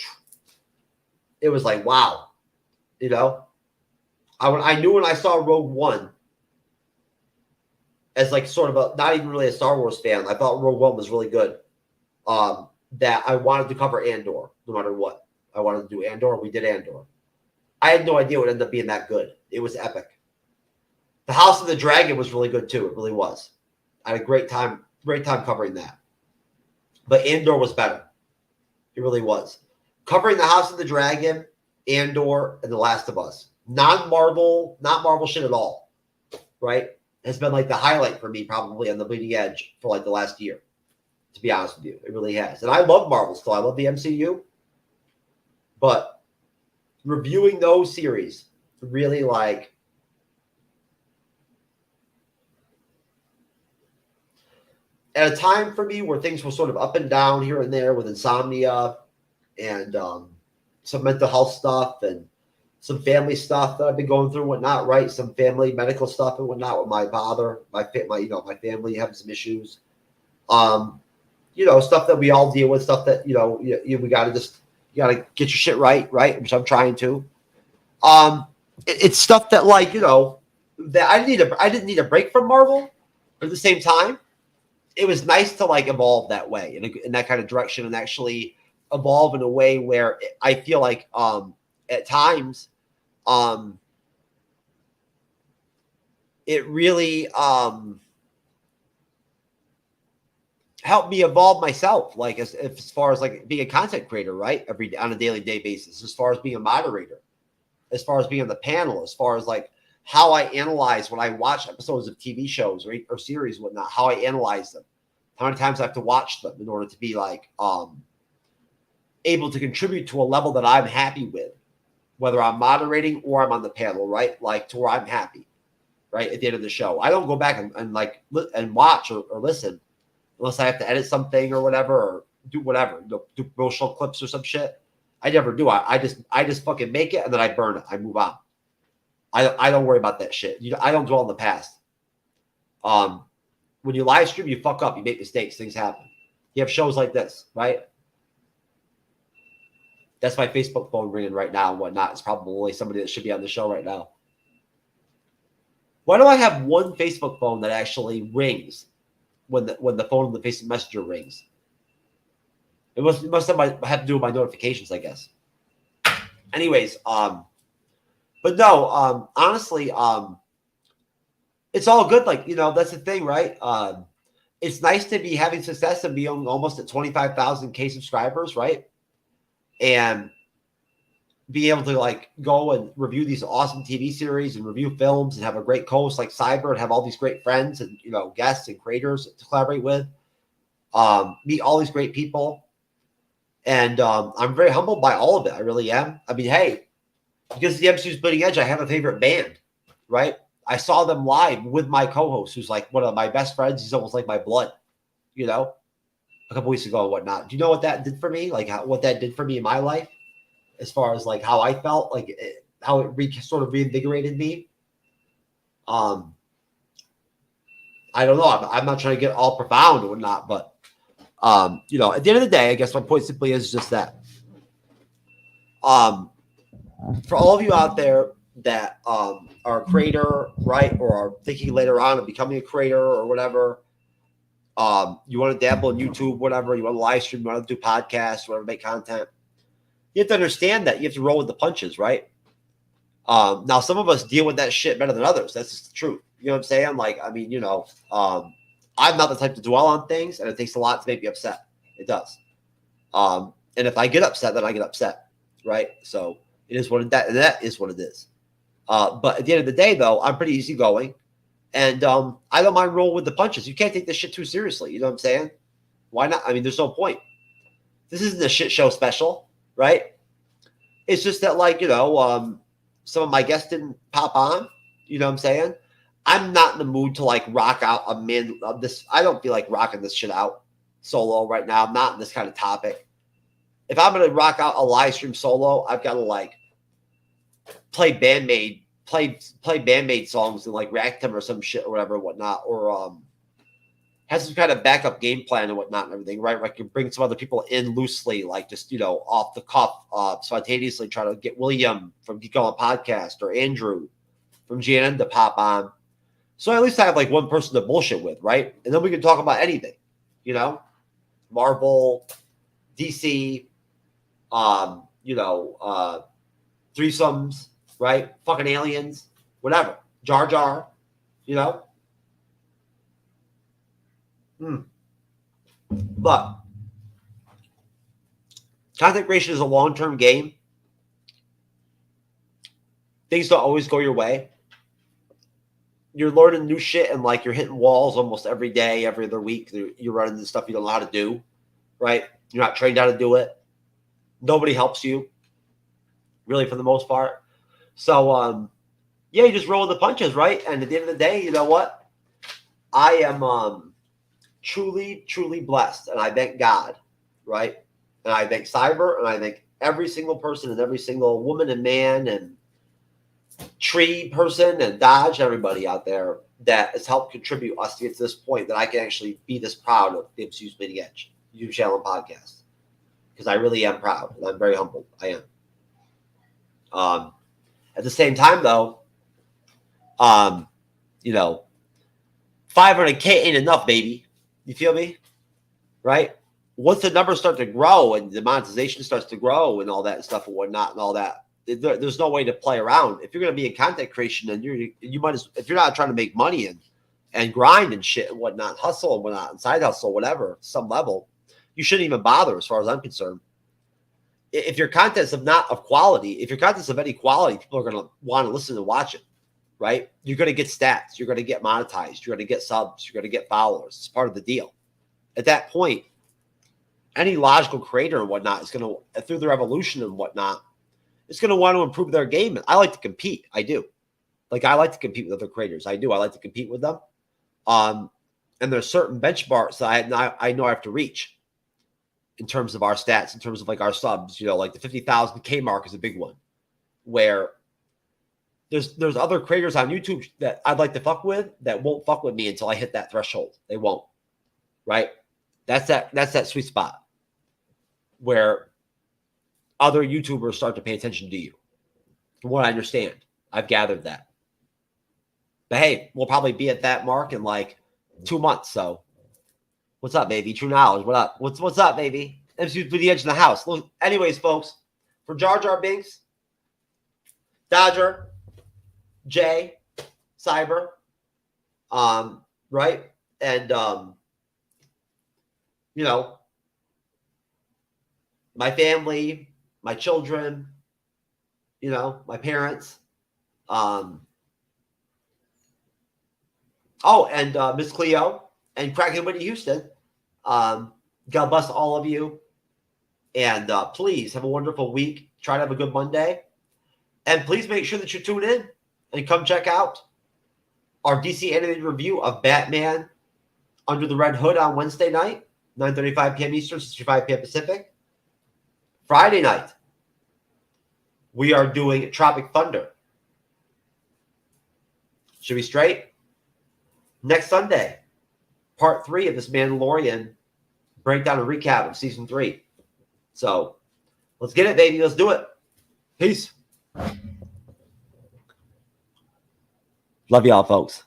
it was like, wow. I knew when I saw Rogue One, as like sort of not even really a Star Wars fan, I thought Rogue One was really good. That I wanted to cover Andor no matter what. I wanted to do Andor. We did Andor. I had no idea it would end up being that good. It was epic. The House of the Dragon was really good too. It really was. I had a great time covering that. But Andor was better. It really was. Covering the House of the Dragon, Andor, and The Last of Us. Not Marvel shit at all. Right? Has been like the highlight for me probably on the Bleeding Edge for like the last year. To be honest with you. It really has. And I love Marvel still. I love the MCU. But reviewing those series really like at a time for me where things were sort of up and down here and there with insomnia and some mental health stuff and some family stuff that I've been going through and whatnot, right? Some family medical stuff and whatnot with my father, my family having some issues. Stuff that we all deal with, stuff that, we got to you got to get your shit right, which I'm trying to. It's stuff that like, that I didn't need a break from Marvel, but at the same time, it was nice to like evolve that way in that kind of direction and actually evolve in a way where I feel like at times it really helped me evolve myself, like as far as like being a content creator, right? Every day on a daily basis, as far as being a moderator, as far as being on the panel, as far as like how I analyze when I watch episodes of TV shows or series, whatnot, how I analyze them, how many times I have to watch them in order to be like able to contribute to a level that I'm happy with, whether I'm moderating or I'm on the panel, right? Like to where I'm happy, right? At the end of the show, I don't go back and watch or listen unless I have to edit something or whatever, or do whatever, do promotional clips or some shit. I never do. I just fucking make it and then I burn it. I move on. I don't worry about that shit. I don't dwell in the past. When you live stream, you fuck up. You make mistakes. Things happen. You have shows like this, right? That's my Facebook phone ringing right now and whatnot. It's probably somebody that should be on the show right now. Why do I have one Facebook phone that actually rings when the phone on the Facebook Messenger rings? It must have to do with my notifications, I guess. Anyways, but no, honestly, it's all good. Like, that's the thing, right? It's nice to be having success and be almost at 25,000 subscribers, right? And be able to like go and review these awesome TV series and review films and have a great co-host like Cyber and have all these great friends and, guests and creators to collaborate with, meet all these great people. And I'm very humbled by all of it. I really am. I mean, hey, because of the MCU'S Bleeding Edge, I have a favorite band, right? I saw them live with my co-host, who's like one of my best friends. He's almost like my blood, a couple weeks ago and whatnot. Do you know what that did for me? Like what that did for me in my life, as far as like how I felt, like how it sort of reinvigorated me. I don't know. I'm not trying to get all profound or whatnot, but at the end of the day, I guess my point simply is just that. For all of you out there that are a creator, right, or are thinking later on of becoming a creator or whatever, you want to dabble in YouTube, whatever, you want to live stream, you want to do podcasts, whatever, make content, you have to understand that you have to roll with the punches, right? Now, some of us deal with that shit better than others. That's just the truth. You know what I'm saying? Like, I mean, I'm not the type to dwell on things, and it takes a lot to make me upset. It does. And if I get upset, then I get upset, right? So it is what that is what it is. But at the end of the day, though, I'm pretty easygoing, and I don't mind rolling with the punches. You can't take this shit too seriously. You know what I'm saying? Why not? I mean, there's no point. This isn't a shit show special, right? It's just that, like, some of my guests didn't pop on. You know what I'm saying? I'm not in the mood to like rock out this. I don't feel like rocking this shit out solo right now. I'm not in this kind of topic. If I'm going to rock out a live stream solo, I've got to like play Bandmate songs and like rack them or some shit or whatever, whatnot, or has some kind of backup game plan and whatnot and everything, right? Where I can bring some other people in loosely, like just, off the cuff, spontaneously try to get William from Geek On Podcast or Andrew from GNN to pop on. So at least I have like one person to bullshit with, right? And then we can talk about anything, Marvel, DC, threesomes, right? Fucking aliens, whatever. Jar Jar, But content creation is a long-term game. Things don't always go your way. You're learning new shit and like you're hitting walls almost every day, every other week. You're running into stuff you don't know how to do, right? You're not trained how to do it. Nobody helps you, really, for the most part. So, you just roll with the punches, right? And at the end of the day, you know what? I am truly, truly blessed, and I thank God, right? And I thank Cyber, and I thank every single person and every single woman and man and tree person and Dodge, everybody out there that has helped contribute us to get to this point that I can actually be this proud of the MCU'S Bleeding Edge YouTube channel and podcast, because I really am proud and I'm very humbled. I am. At the same time, though, 500K ain't enough, baby. You feel me? Right? Once the numbers start to grow and the monetization starts to grow and all that stuff and whatnot and all that, there's no way to play around. If you're going to be in content creation, and you might, if you're not trying to make money and grind and shit and whatnot, hustle and whatnot, and side hustle, whatever, some level, you shouldn't even bother, as far as I'm concerned. If your content's not of quality, if your content's of any quality, people are going to want to listen and watch it, right? You're going to get stats. You're going to get monetized. You're going to get subs. You're going to get followers. It's part of the deal. At that point, any logical creator and whatnot is going to, through their evolution and whatnot, it's going to want to improve their game. I like to compete. I do. Like, I like to compete with other creators. I do. I like to compete with them. And there's certain benchmarks that I know I have to reach. in terms of our stats, in terms of like our subs. You know, like the 50,000K mark is a big one, where there's other creators on YouTube that I'd like to fuck with that won't fuck with me until I hit that threshold. They won't, right? That's that sweet spot where other YouTubers start to pay attention to you. From what I understand, I've gathered that. But hey, we'll probably be at that mark in like 2 months. So what's up, baby? True Knowledge. What up? What's up, baby? MCU'S to the edge of the house. Look, anyways, folks, for Jar Jar Binks, Dodger, Jay, Cyber, right? And you know, my family, my children, you know, my parents. Oh, and Miss Cleo and Cracken Whitney Houston. God bless all of you. And please have a wonderful week. Try to have a good Monday. And please make sure that you tune in and come check out our DC animated review of Batman Under the Red Hood on Wednesday night, 9:35 p.m. Eastern, 6:35 p.m. Pacific. Friday night, we are doing Tropic Thunder. Should be straight. Next Sunday, part 3 of this Mandalorian breakdown and recap of season 3. So let's get it, baby. Let's do it. Peace. Love y'all, folks.